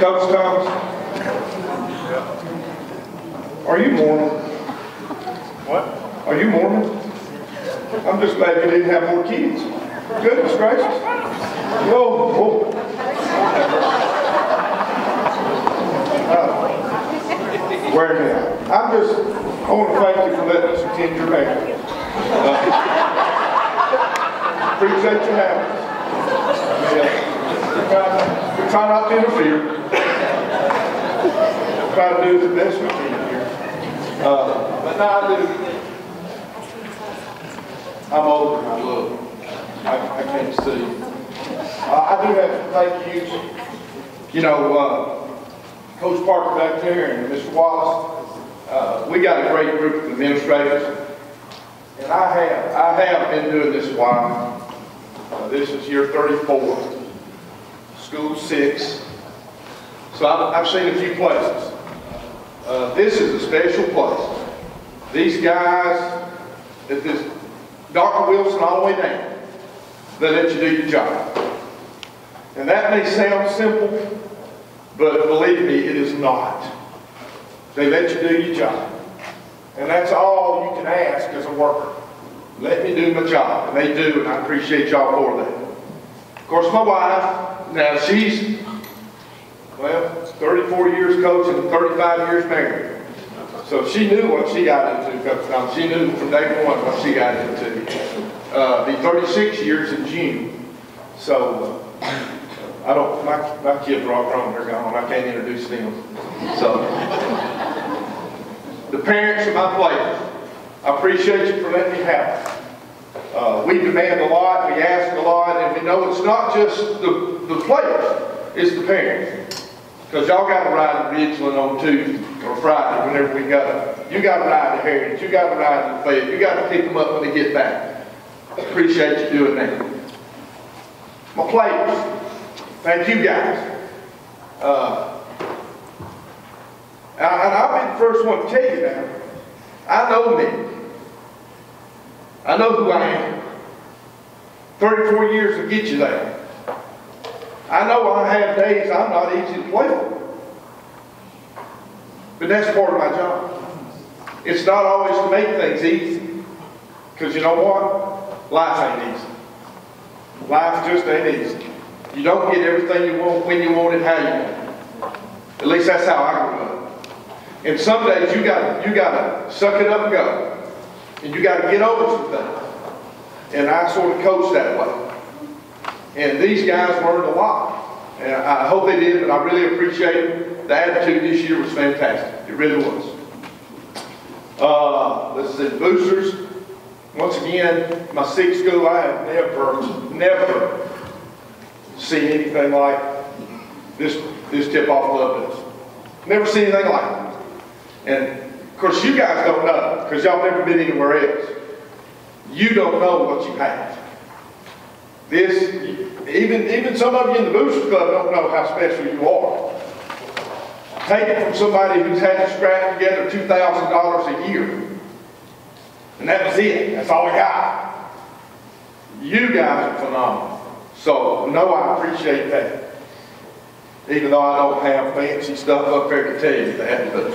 Coach Thomas, are you Mormon? What? Are you Mormon? I'm just glad you didn't have more kids. Goodness gracious. Whoa. Wear it out. I want to thank you for letting us attend your marriage. Appreciate your having us. We try not to interfere. Try to do the best we can here. But now I do. I'm older and I look. I can't see. I do have to thank you. Coach Parker back there and Mr. Wallace. We got a great group of administrators. And I have been doing this a while. This is year 34. School 6. So I've seen a few places. This is a special place. These guys, at this Dr. Wilson all the way down, they let you do your job. And that may sound simple, but believe me, it is not. They let you do your job. And that's all you can ask as a worker. Let me do my job. And they do, and I appreciate y'all for that. Of course, my wife, now she's, 34 years coaching and 35 years married. So she knew what she got into, Coach Tom. She knew from day one what she got into. Be 36 years in June. So my kids are all grown, they're gone. I can't introduce them. So the parents of my players, I appreciate you for letting me have it. We demand a lot, we ask a lot, and we know it's not just the players, it's the parents. Because y'all got to ride to Ridgeland on Tuesday or Friday whenever we go. You got to ride to Heritage. You got to ride to the Fed. You got to pick them up when they get back. Appreciate you doing that. My players, thank you guys. And I'll be the first one to tell you now, I know me. I know who I am. 34 years will get you there. I know I have days I'm not easy to play with. But that's part of my job. It's not always to make things easy. Because you know what? Life ain't easy. Life just ain't easy. You don't get everything you want when you want it, how you want it. At least that's how I grew up. And some days you gotta suck it up and go. And you gotta get over some things. And I sort of coached that way. And these guys learned a lot. And I hope they did, but I really appreciate it. The attitude this year was fantastic. It really was. Let's see, boosters. Once again, my sixth school, I have never seen anything like this tip-off club does. Never seen anything like it. And of course, you guys don't know, because y'all never been anywhere else. You don't know what you have. This, even some of you in the Boosters Club don't know how special you are. Take it from somebody who's had to scrap together $2,000 a year. And that was it. That's all I got. You guys are phenomenal. So, no, I appreciate that. Even though I don't have fancy stuff up there to tell you that. But,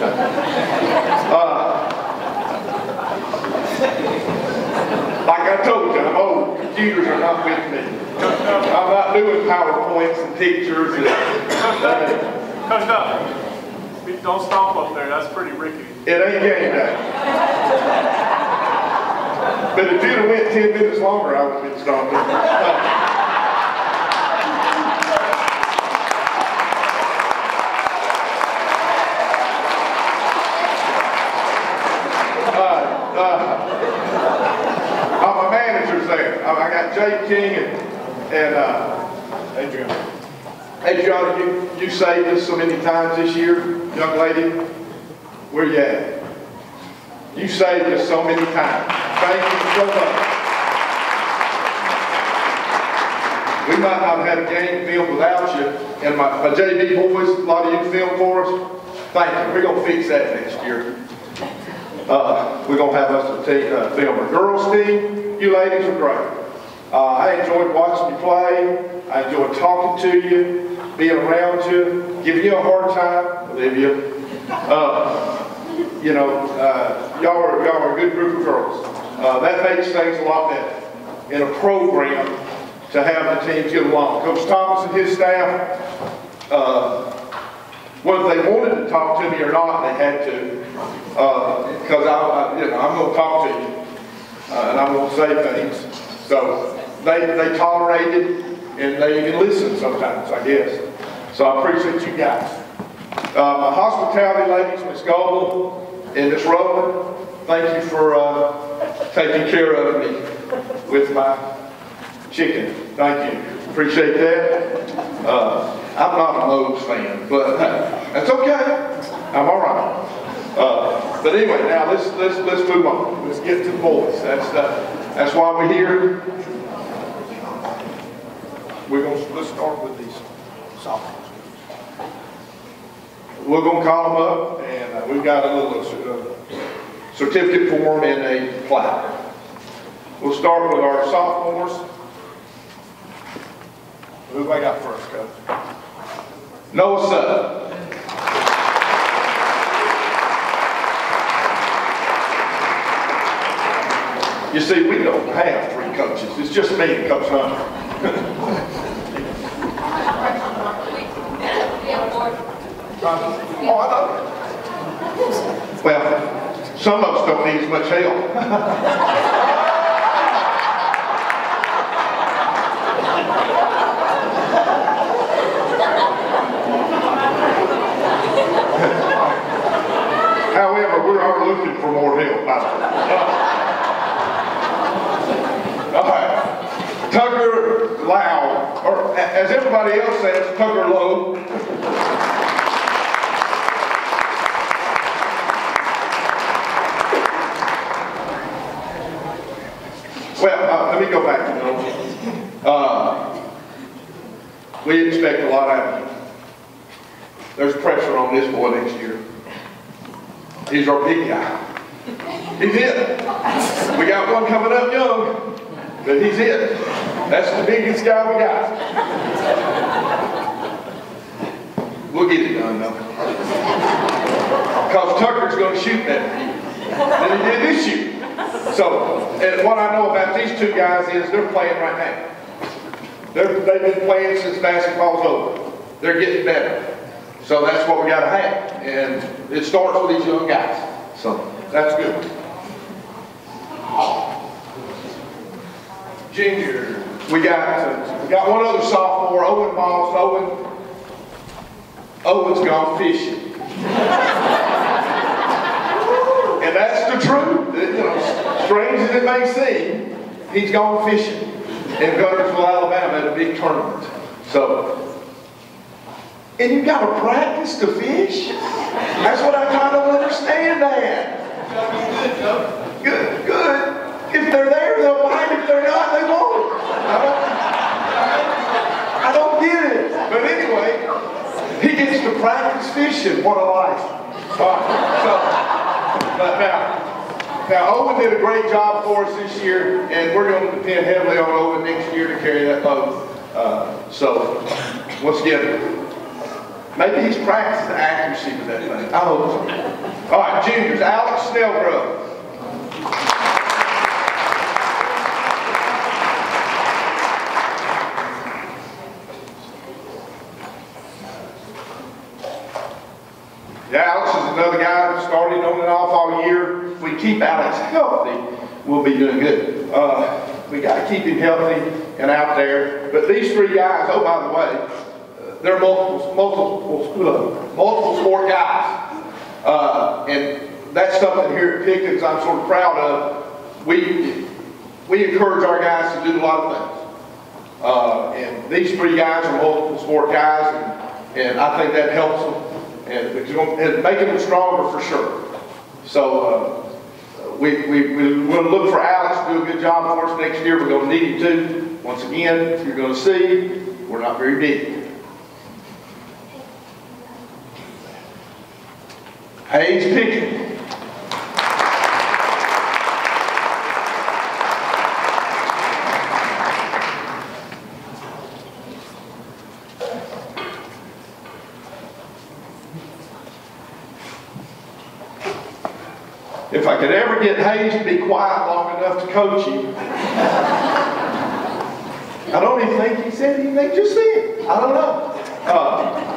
like I told you, I'm old. Computers are not with me. I'm not doing PowerPoints and pictures. Coach Duff, don't stomp up there. That's pretty rickety. It ain't game day. But if you'd have went 10 minutes longer, I would have been stomping. My manager's there. I got Jay King and Adriana. Adriana, you saved us so many times this year, young lady. Where you at? You saved us so many times. Thank you so much. We might not have had a game filmed without you. And my JV boys, a lot of you filmed for us. Thank you. We're going to fix that next year. We're going to have us a film a girls team. You ladies are great. I enjoyed watching you play. I enjoyed talking to you, being around you, giving you a hard time, Olivia. Y'all are a good group of girls. That makes things a lot better in a program to have the teams get along. Coach Thomas and his staff, whether they wanted to talk to me or not, they had to. Because I'm going to talk to you, and I'm going to say things. So they tolerate it, and they can listen sometimes, I guess. So I appreciate you guys. My hospitality ladies, Miss Goble and Miss Rowland, thank you for taking care of me with my chicken. Thank you. Appreciate that. I'm not a Moe's fan, but that's okay. I'm all right. But anyway, now let's move on. Let's get to the boys. That's why we're here. Let's start with these sophomores. We're going to call them up, and we've got a little certificate form and a plaque. We'll start with our sophomores. Who do I got first, Coach? Noah Sutton. You see, we don't have three coaches. It's just me and Coach Hunter. Oh, I know. Well, some of us don't need as much help. However, we are looking for more help. All right. Tucker Lau, or as everybody else says, Tucker Lowe. Well, let me go back to Noah. We expect a lot out of you. There's pressure on this boy next year. He's our big guy. He's it. We got one coming up young, but he's it. That's the biggest guy we got. We'll get it done though. Because Tucker's going to shoot that than he did this year. So, and what I know about these two guys is they're playing right now. They've been playing since basketball's over. They're getting better. So that's what we got to have. And it starts with these young guys. So that's good. Junior. We got one other sophomore, Owen Moss. Owen's gone fishing. And that's the truth. You know, strange as it may seem, he's gone fishing in Guntersville, Alabama at a big tournament. So, and you got to practice to fish? That's what I kind of understand that. Good, good. If they're there, they'll bite. If they're not, they won't. I don't get it. But anyway, he gets to practice fishing. What a life. All right, so, but now Owen did a great job for us this year, and we're going to depend heavily on Owen next year to carry that load. So, once again, maybe he's practicing accuracy with that thing. I hope so. All right, juniors, Alex Snellgrove. Yeah, Alex is another guy who started on and off all year. If we keep Alex healthy, we'll be doing good. We got to keep him healthy and out there. But these three guys, oh, by the way, they're multiple sport guys. And that's something here at Pickens I'm sort of proud of. We encourage our guys to do a lot of things. And these three guys are multiple sport guys, and I think that helps them. And it's making them stronger for sure. So we're going to look for Alex to do a good job for us next year. We're going to need him too. Once again, you're going to see, we're not very big. Hayes Pickens. If I could ever get Hayes to be quiet long enough to coach him, I don't even think he said anything just then. I don't know.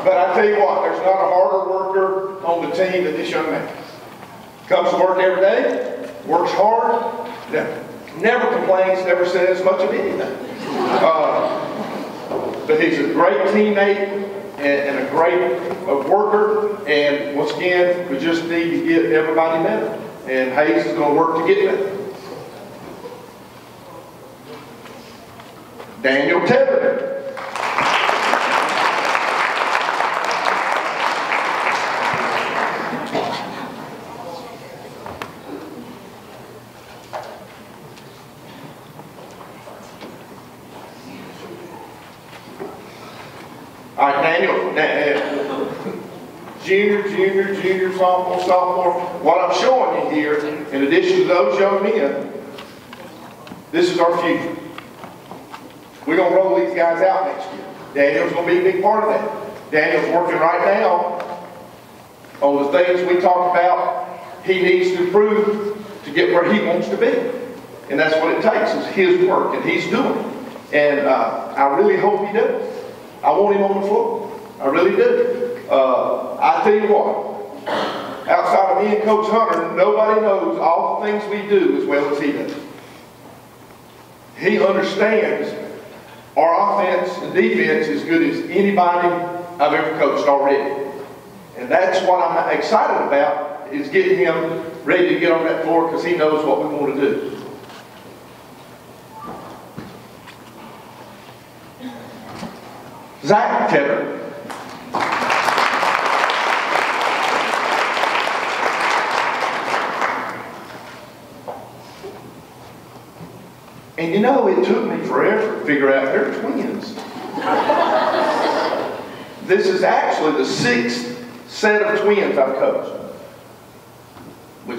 But I tell you what, there's not a harder worker on the team than this young man. Comes to work every day, works hard, never complains, never says much of anything. But he's a great teammate and a great worker. And once again, we just need to get everybody better. And Hayes is going to work to get better. Daniel Tebber. All right, Daniel. Junior, sophomore. What I'm showing you here, in addition to those young men, this is our future. We're going to roll these guys out next year. Daniel's going to be a big part of that. Daniel's working right now on the things we talked about he needs to improve to get where he wants to be. And that's what it takes, is his work, and he's doing it. And I really hope he does. I want him on the floor. I really do. I tell you what, outside of me and Coach Hunter, nobody knows all the things we do as well as he does. He understands our offense and defense as good as anybody I've ever coached already. And that's what I'm excited about, is getting him ready to get on that floor, because he knows what we want to do. Zach Tedder. And you know, it took me forever to figure out they're twins. This is actually the 6th set of twins I've coached.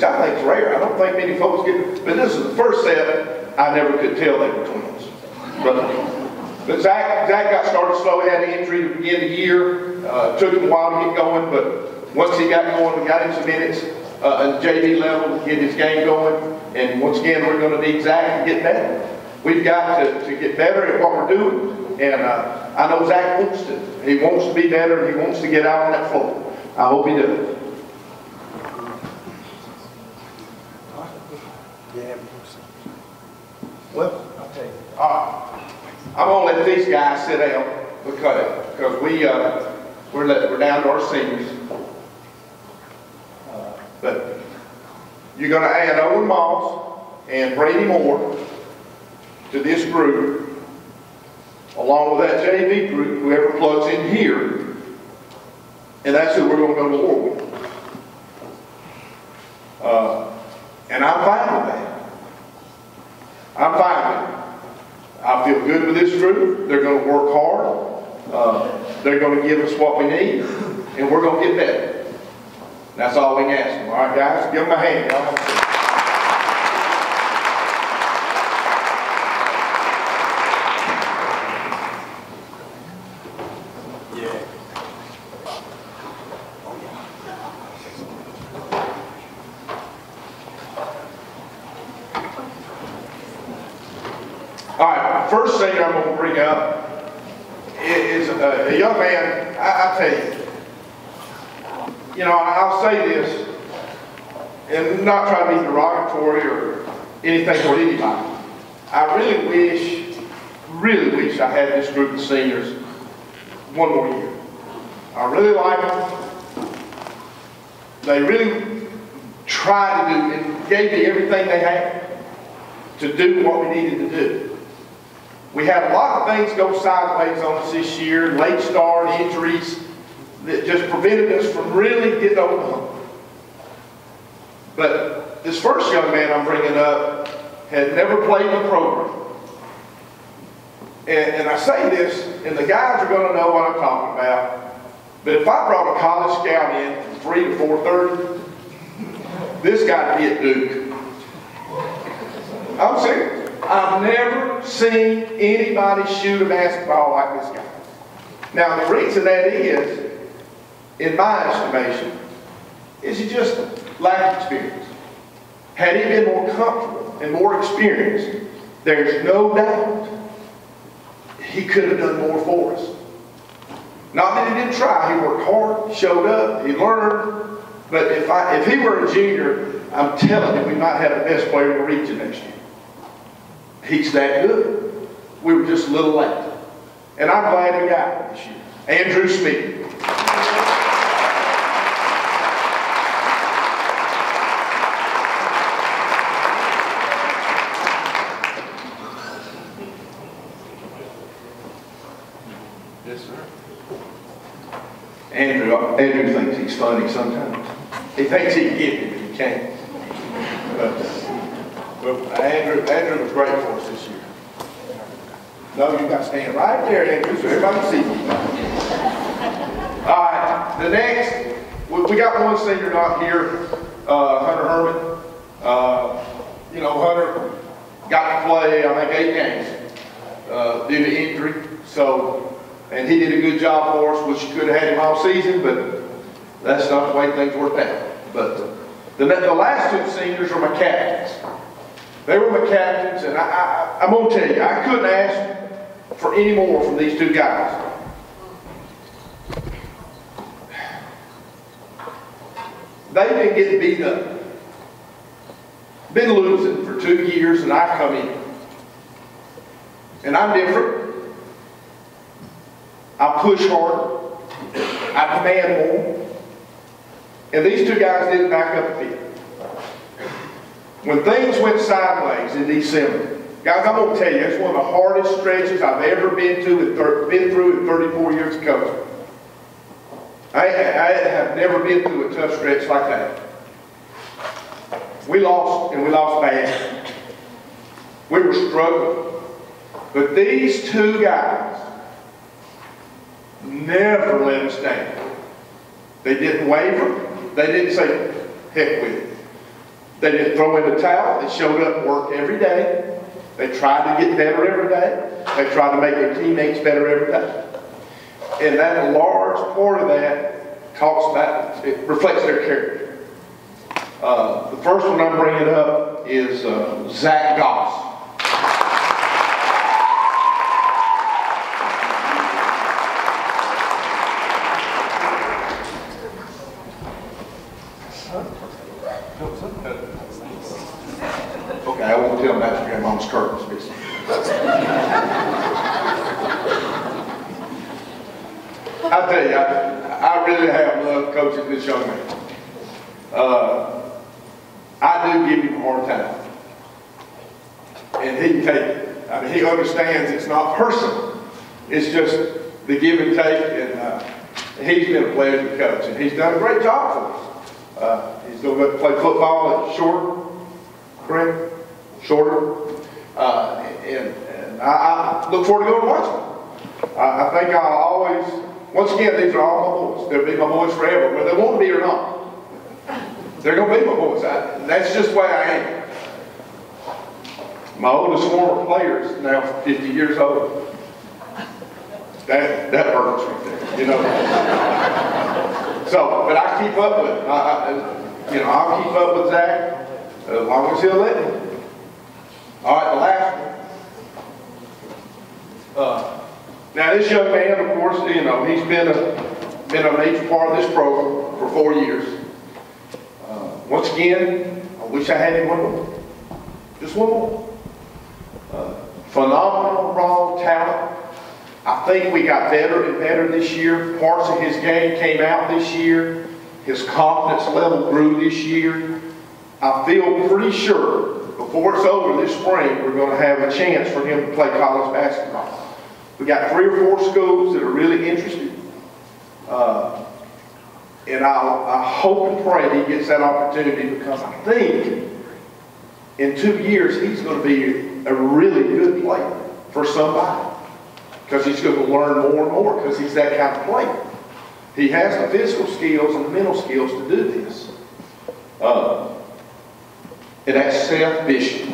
which I think is rare. I don't think many folks get, but this is the first set I never could tell they were twins. But Zach got started slow. He had an injury to begin the year. Took him a while to get going, but once he got going, we got him some minutes at JV level to get his game going. And once again, we're going to need Zach to get better. We've got to get better at what we're doing. And I know Zach wants to. He wants to be better, and he wants to get out on that floor. I hope he does. Well, I'll tell you. All right. I'm going to let these guys sit down because we're down to our seniors. But you're going to add Owen Moss and Brady Moore to this group, along with that JV group, whoever plugs in here, and that's who we're going to go to war with. And I'm fine with that. I'm fine with it. I feel good with this group. They're going to work hard. They're going to give us what we need, and we're going to get better. That's all we can ask them. All right, guys, give them a hand, y'all. First thing I'm going to bring up is a young man. I tell you, I'll say this, and not trying to be derogatory or anything for anybody. I really wish I had this group of seniors one more year. I really like them. They really tried to do and gave me everything they had to do what we needed to do. We had a lot of things go sideways on us this year, late start, injuries, that just prevented us from really getting over the hump. But this first young man I'm bringing up had never played in the program. And I say this, and the guys are going to know what I'm talking about, but if I brought a college scout in from 3 to 4:30, this guy'd be at Duke. I'm serious. I've never seen anybody shoot a basketball like this guy. Now, the reason that is, in my estimation, is he just lacked experience. Had he been more comfortable and more experienced, there's no doubt he could have done more for us. Not that he didn't try. He worked hard, showed up, he learned. But if he were a junior, I'm telling you, we might have the best player in the region next year. He's that good. We were just a little late. And I'm glad we got him this year. Andrew Smith. Yes, sir. Andrew thinks he's funny sometimes. He thinks he can get me, but he can't. But Andrew was great for us this year. No, you got to stand right there, Andrew, so everybody can see you. All right, the next, we got one senior not here, Hunter Herman. Hunter got to play, I think, 8 games due to injury. And he did a good job for us, which could have had him all season, but that's not the way things worked out. But the last 2 seniors are my captains. They were my captains, and I'm going to tell you, I couldn't ask for any more from these 2 guys. They've been getting beat up. Been losing for 2 years, and I come in. And I'm different. I push harder. I demand more. And these 2 guys didn't back up a bit. When things went sideways in December, guys, I'm going to tell you, it's one of the hardest stretches I've ever been through in 34 years of coaching. I have never been through a tough stretch like that. We lost, and we lost bad. We were struggling. But these 2 guys never let us down. They didn't waver. They didn't say, heck with it. They didn't throw in the towel. They showed up and worked every day. They tried to get better every day. They tried to make their teammates better every day. And that large part of that talks about, it reflects their character. The first one I'm bringing up is Zach Goss. Okay, I won't tell them that's Grandma's curtains business. I tell you, I really have loved coaching this young man. I do give him a hard time. And he can take it. I mean, he understands it's not personal. It's just the give and take, and he's been a pleasure to coach, and he's done a great job for us. He's going to play football at Shorter, correct? Shorter. And I look forward to going to watch him. I think I'll always, once again, these are all my boys. They'll be my boys forever, whether they want to be or not. They're going to be my boys. That's just the way I am. My oldest former player is now 50 years old. That hurts right there, you know. So, but I keep up with him. I'll keep up with Zach as long as he'll let me. All right, the last one. Now this young man, of course, you know, he's been a major part of this program for 4 years. Once again, I wish I had him one more. Just one more. Phenomenal raw talent. I think we got better and better this year. Parts of his game came out this year. His confidence level grew this year. I feel pretty sure before it's over this spring, we're going to have a chance for him to play college basketball. We got 3 or 4 schools that are really interested. And I hope and pray he gets that opportunity, because I think in 2 years he's going to be a really good player for somebody. Because he's going to learn more and more, because he's that kind of player. He has the physical skills and the mental skills to do this. And that's Seth Bishop.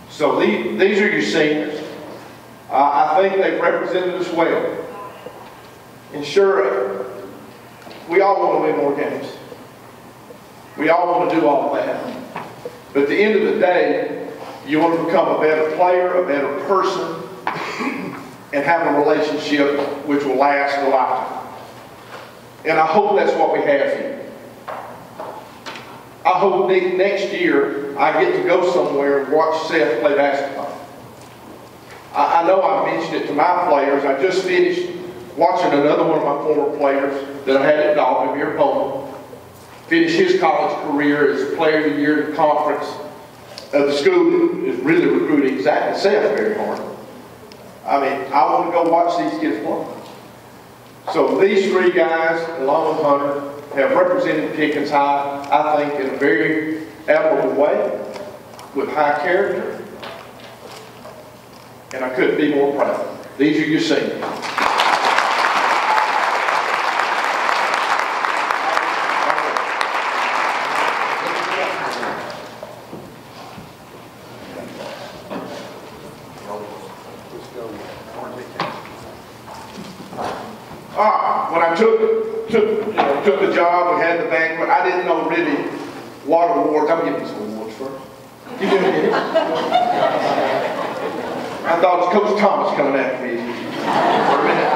So these are your seniors. I think they've represented us well. And sure, we all want to win more games. We all want to do all of that. But at the end of the day, you want to become a better player, a better person, and have a relationship which will last a lifetime. And I hope that's what we have here. I hope next year I get to go somewhere and watch Seth play basketball. I know I mentioned it to my players. I just finished watching another one of my former players that I had at Dalton, Amir Pullman, finish his college career as Player of the Year in the conference. The school is really recruiting Zach and Seth very hard. I mean, I want to go watch these kids play. So these 3 guys, along with Hunter, have represented Pickens High, I think, in a very admirable way, with high character. And I couldn't be more proud. These are your seniors. When I took the job, we had the banquet. I didn't know really what awards. I'm giving you some awards first. You doing it? I thought it was Coach Thomas coming after me for a minute.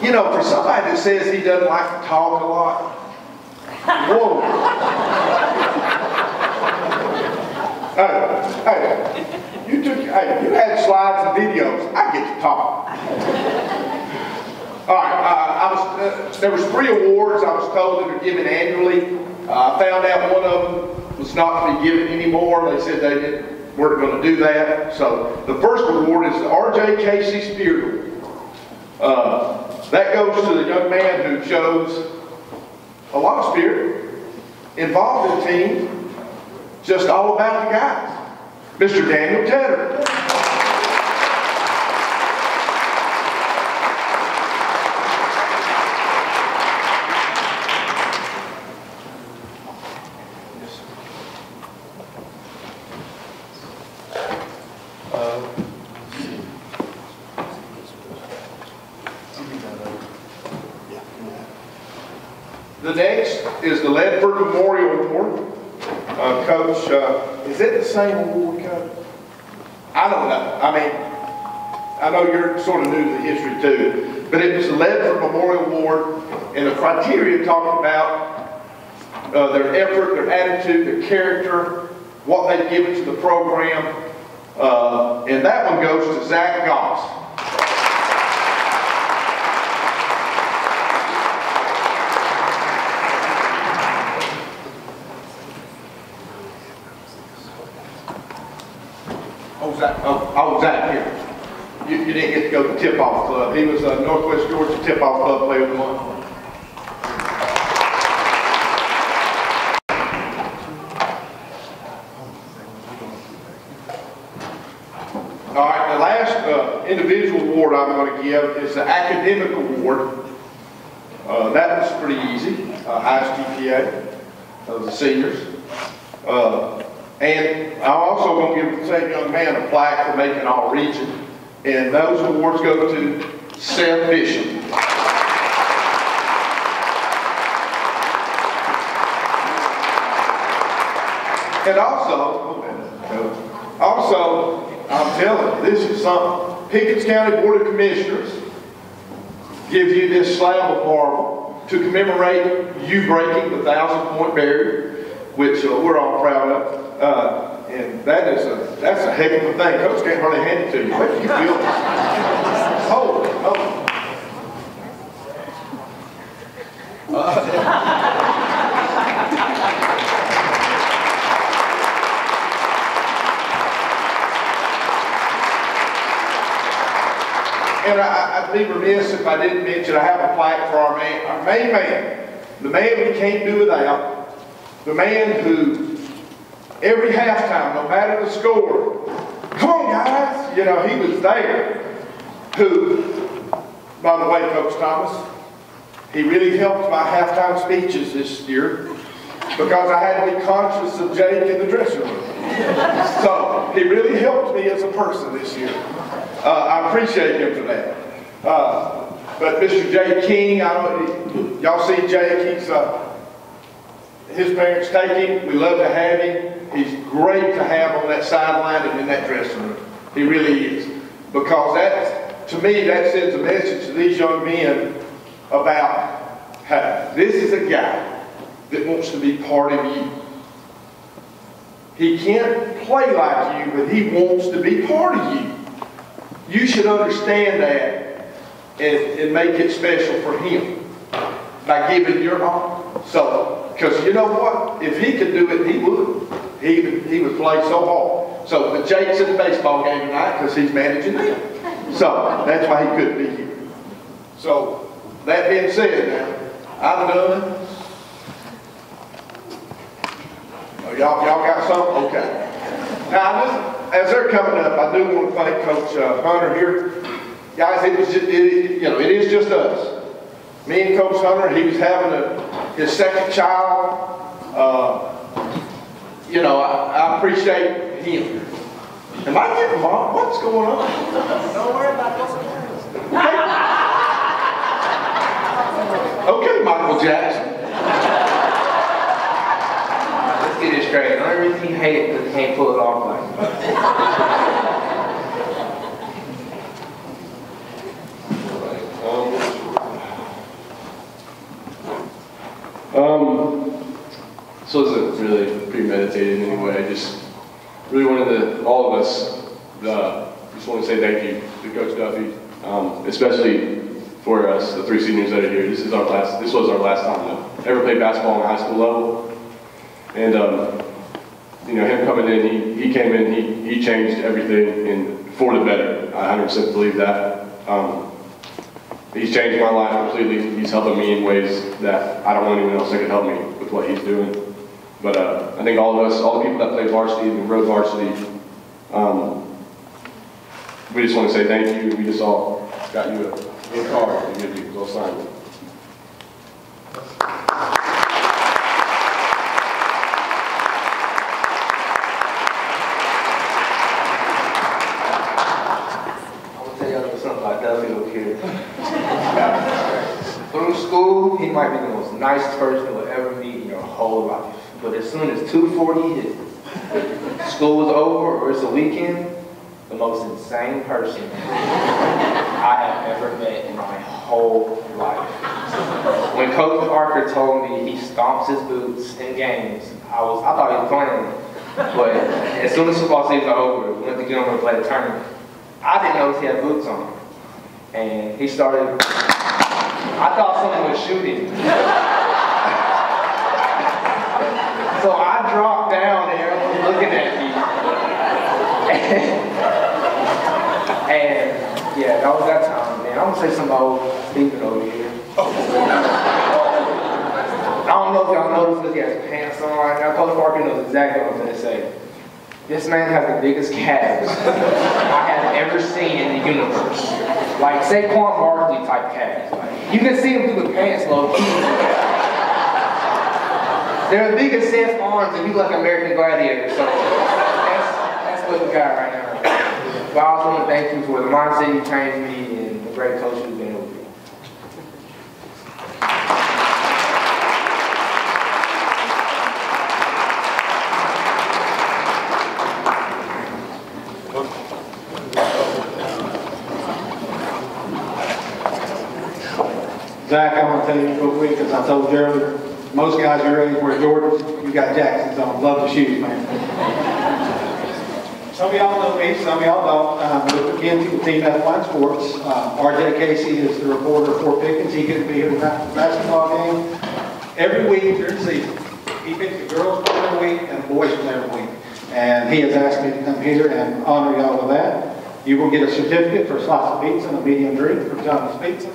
You know, for somebody that says he doesn't like to talk a lot, whoa. Hey, you had slides and videos. I get to talk. All right, there was 3 awards I was told that are given annually. I found out one of them was not to be given anymore. They said they weren't going to do that. So the first award is the R.J. Casey Spirit Award. That goes to the young man who shows a lot of spirit involved in teams, just all about the guys. Mr. Daniel Tedder. The next is the Ledford Memorial Award. Coach, is it the same award, Coach? I don't know. I mean, I know you're sort of new to the history too, but it was the Ledford Memorial Award, and the criteria talked about their effort, their attitude, their character, what they've given to the program, and that one goes to Zach Goss. Zach here. You didn't get to go to the tip-off club. He was a Northwest Georgia tip-off club player of the month. All right, the last individual award I'm going to give is the academic award. That was pretty easy. Highest GPA of the seniors. And I'm also going to give the same young man a plaque for making all region. And those awards go to Seth Bishop. And also, I'm telling you, this is something. Pickens County Board of Commissioners gives you this slab of marble to commemorate you breaking the 1,000-point barrier, which we're all proud of. And that's a heck of a thing. Coach can't hardly hand it to you. What do you feel? Hold it. And I'd be remiss if I didn't mention I have a plaque for our main man, the man we can't do without, the man who every halftime, no matter the score, come on guys, you know, he was there. Who, by the way, Coach Thomas, he really helped my halftime speeches this year because I had to be conscious of Jake in the dressing room. So he really helped me as a person this year. I appreciate him for that. But Mr. Jay King, y'all see Jake, his parents take him. We love to have him. He's great to have on that sideline and in that dressing room. He really is. Because that, to me, that sends a message to these young men about how this is a guy that wants to be part of you. He can't play like you, but he wants to be part of you. You should understand that and make it special for him by giving your all. So, because you know what? If he could do it, he would. He would play so hard. So, but Jake's in the baseball game tonight because he's managing them. So, that's why he couldn't be here. So, that being said, now, I'm done. Oh, y'all got something? Okay. Now, as they're coming up, I do want to thank Coach Hunter here. Guys, it is just us. Me and Coach Hunter, he was having his second child. I appreciate him. Am I getting wrong? What's going on? Don't worry about what's going on. Okay, Michael Jackson. Let's get it straight. The only reason you hate it because you can't pull it off like So it wasn't really premeditated in any way. I just really wanted all of us, just want to say thank you to Coach Duffy, especially for us, the three seniors that are here. This was our last time to ever play basketball on a high school level. And him coming in, he came in, he changed everything and for the better. I 100% believe that. He's changed my life completely. He's helping me in ways that I don't want anyone else that can help me with what he's doing. But I think all of us, all the people that played varsity and rode varsity, we just want to say thank you. We just all got you a card to give you. Go sign it. Through school, he might be the most nicest person you'll ever meet in your whole life. But as soon as 2:40 hit, school is over or it's a weekend, the most insane person I have ever met in my whole life. When Coach Parker told me he stomps his boots in games, I thought he was playing. But as soon as football season was over, we went to get him to play the tournament. I didn't notice he had boots on. And he started, I thought someone was shooting. So I dropped down and everyone was looking at me. And yeah, that was that time, man. I'm gonna say some old Stephen over here. I don't know if y'all noticed this, he has pants on right now. Coach Parker knows exactly what I'm gonna say. This man has the biggest calves I have ever seen in the universe. Like Saquon Barkley type calves. Like, you can see him through the pants low key. They're as big as Seth's arms and you like American Gladiator. So that's what we got right now. But I also want to thank you for the mindset you changed me and the great coach you've been with me. Zach, I'm going to tell you real quick, as I told Gerald, most guys your age wear Jordans, you got Jacksons on. Love the shoes, man. Some of y'all know me, some of y'all don't. With McKenzie, Team F1 Sports. RJ Casey is the reporter for Pickens. He couldn't be here tonight for the basketball game. Every week during the season, he picks the girls from every week and the boys from every week. And he has asked me to come here and honor y'all with that. You will get a certificate for a slice of pizza and a medium drink from Johnny's Pizza,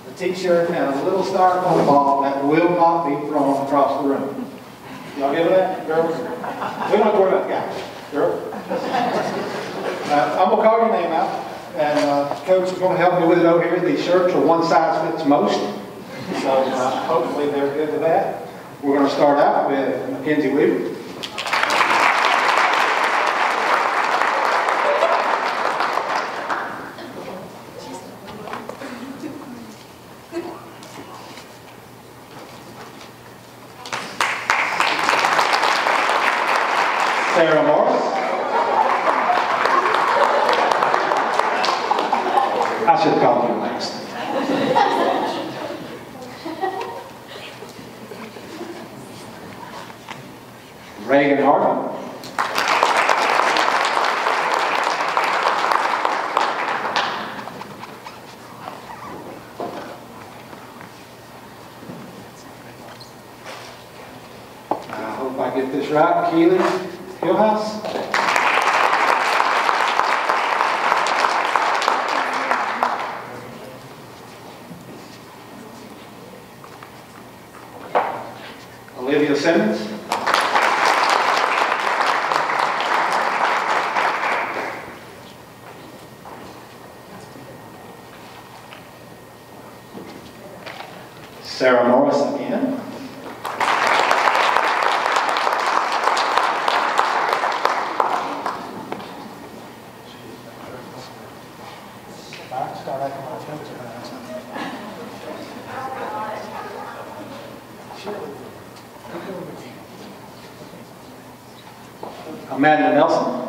a t-shirt, and a little styrofoam ball that will not be thrown across the room. Y'all give it that, girls? We don't worry about guys. Girls? I'm going to call your name out, and Coach is going to help me with it over here. These shirts are one size fits most, so hopefully they're good with that. We're going to start out with McKenzie Weaver. I should have called you next. Reagan Harden. I hope I get this right. Keely Hillhouse. Olivia Simmons. Sarah Morris again. Amanda Nelson.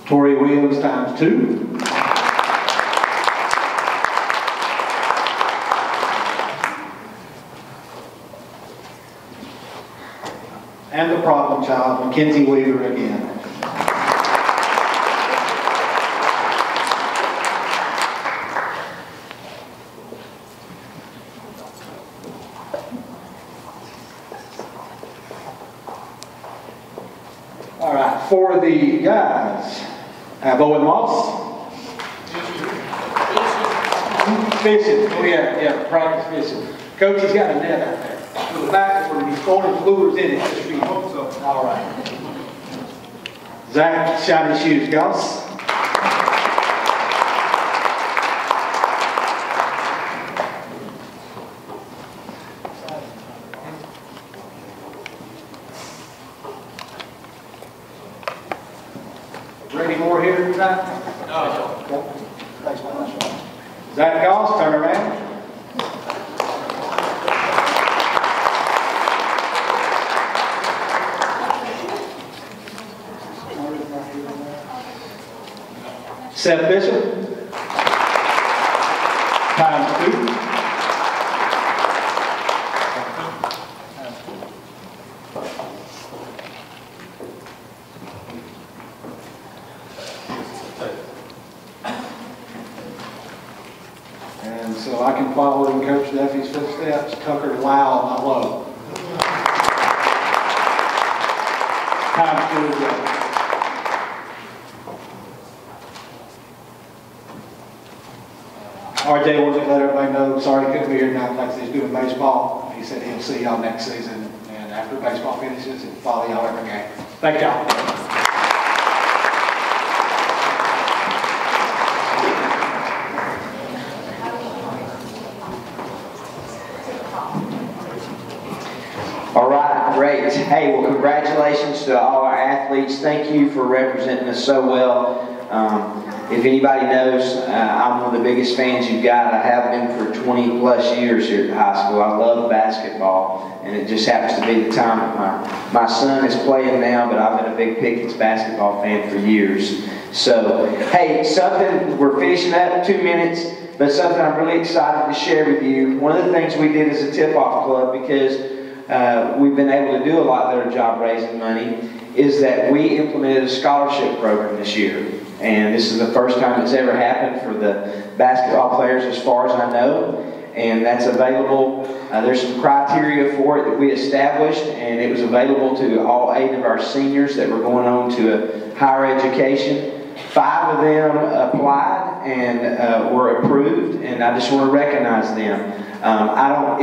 Torie Williams times 2. And the problem child, McKenzie Weaver again. All right, for the guys, I have Owen Moss. fishing. Oh yeah, practice fishing. Coach, he's got a net out there. To the back where he's throwing his lures in it just for you. All right. Zach, shiny shoes, guys. Ready more here tonight? No. Zach Goss, turn around. Seth Bishop, times 2. And so I can follow in Coach Duffy's footsteps, Tucker Wow, my low. Times 2 again. RJ wanted to let everybody know, sorry he couldn't be here tonight, like he's doing baseball. He said he'll see y'all next season, and after baseball finishes, he'll follow y'all every game. Thank y'all. All right, great. Hey, well, congratulations to all our athletes. Thank you for representing us so well. If anybody knows, I'm one of the biggest fans you've got. I have been for 20 plus years here at the high school. I love basketball, and it just happens to be the time that my son is playing now, but I've been a big Pickens basketball fan for years. So, hey, something, we're finishing up 2 minutes, but something I'm really excited to share with you. One of the things we did as a tip-off club, because we've been able to do a lot better job raising money, is that we implemented a scholarship program this year. And this is the first time it's ever happened for the basketball players as far as I know. And that's available. There's some criteria for it that we established, and it was available to all 8 of our seniors that were going on to a higher education. 5 of them applied and were approved, and I just want to recognize them.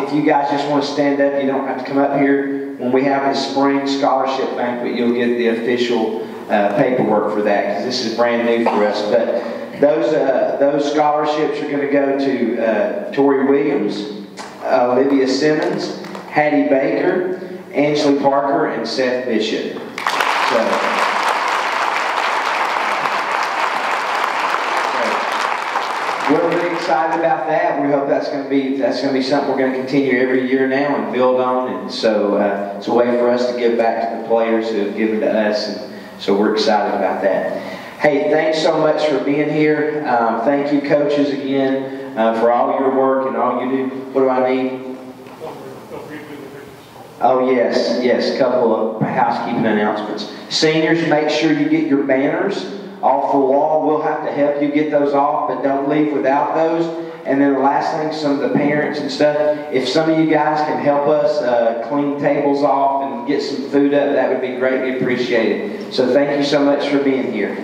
If you guys just want to stand up, you don't have to come up here. When we have the spring scholarship banquet, you'll get the official paperwork for that, because this is brand new for us. But those scholarships are going to go to Torie Williams, Olivia Simmons, Hattie Baker, Angela Parker, and Seth Bishop. So we're really excited about that. We hope that's going to be something we're going to continue every year now and build on. And so it's a way for us to give back to the players who have given to us. And so we're excited about that. Hey, thanks so much for being here. Thank you, coaches, again, for all your work and all you do. What do I need? Oh, yes, a couple of housekeeping announcements. Seniors, make sure you get your banners off the wall. We'll have to help you get those off, but don't leave without those. And then the last thing, some of the parents and stuff, if some of you guys can help us clean tables off and get some food up, that would be greatly appreciated. So thank you so much for being here.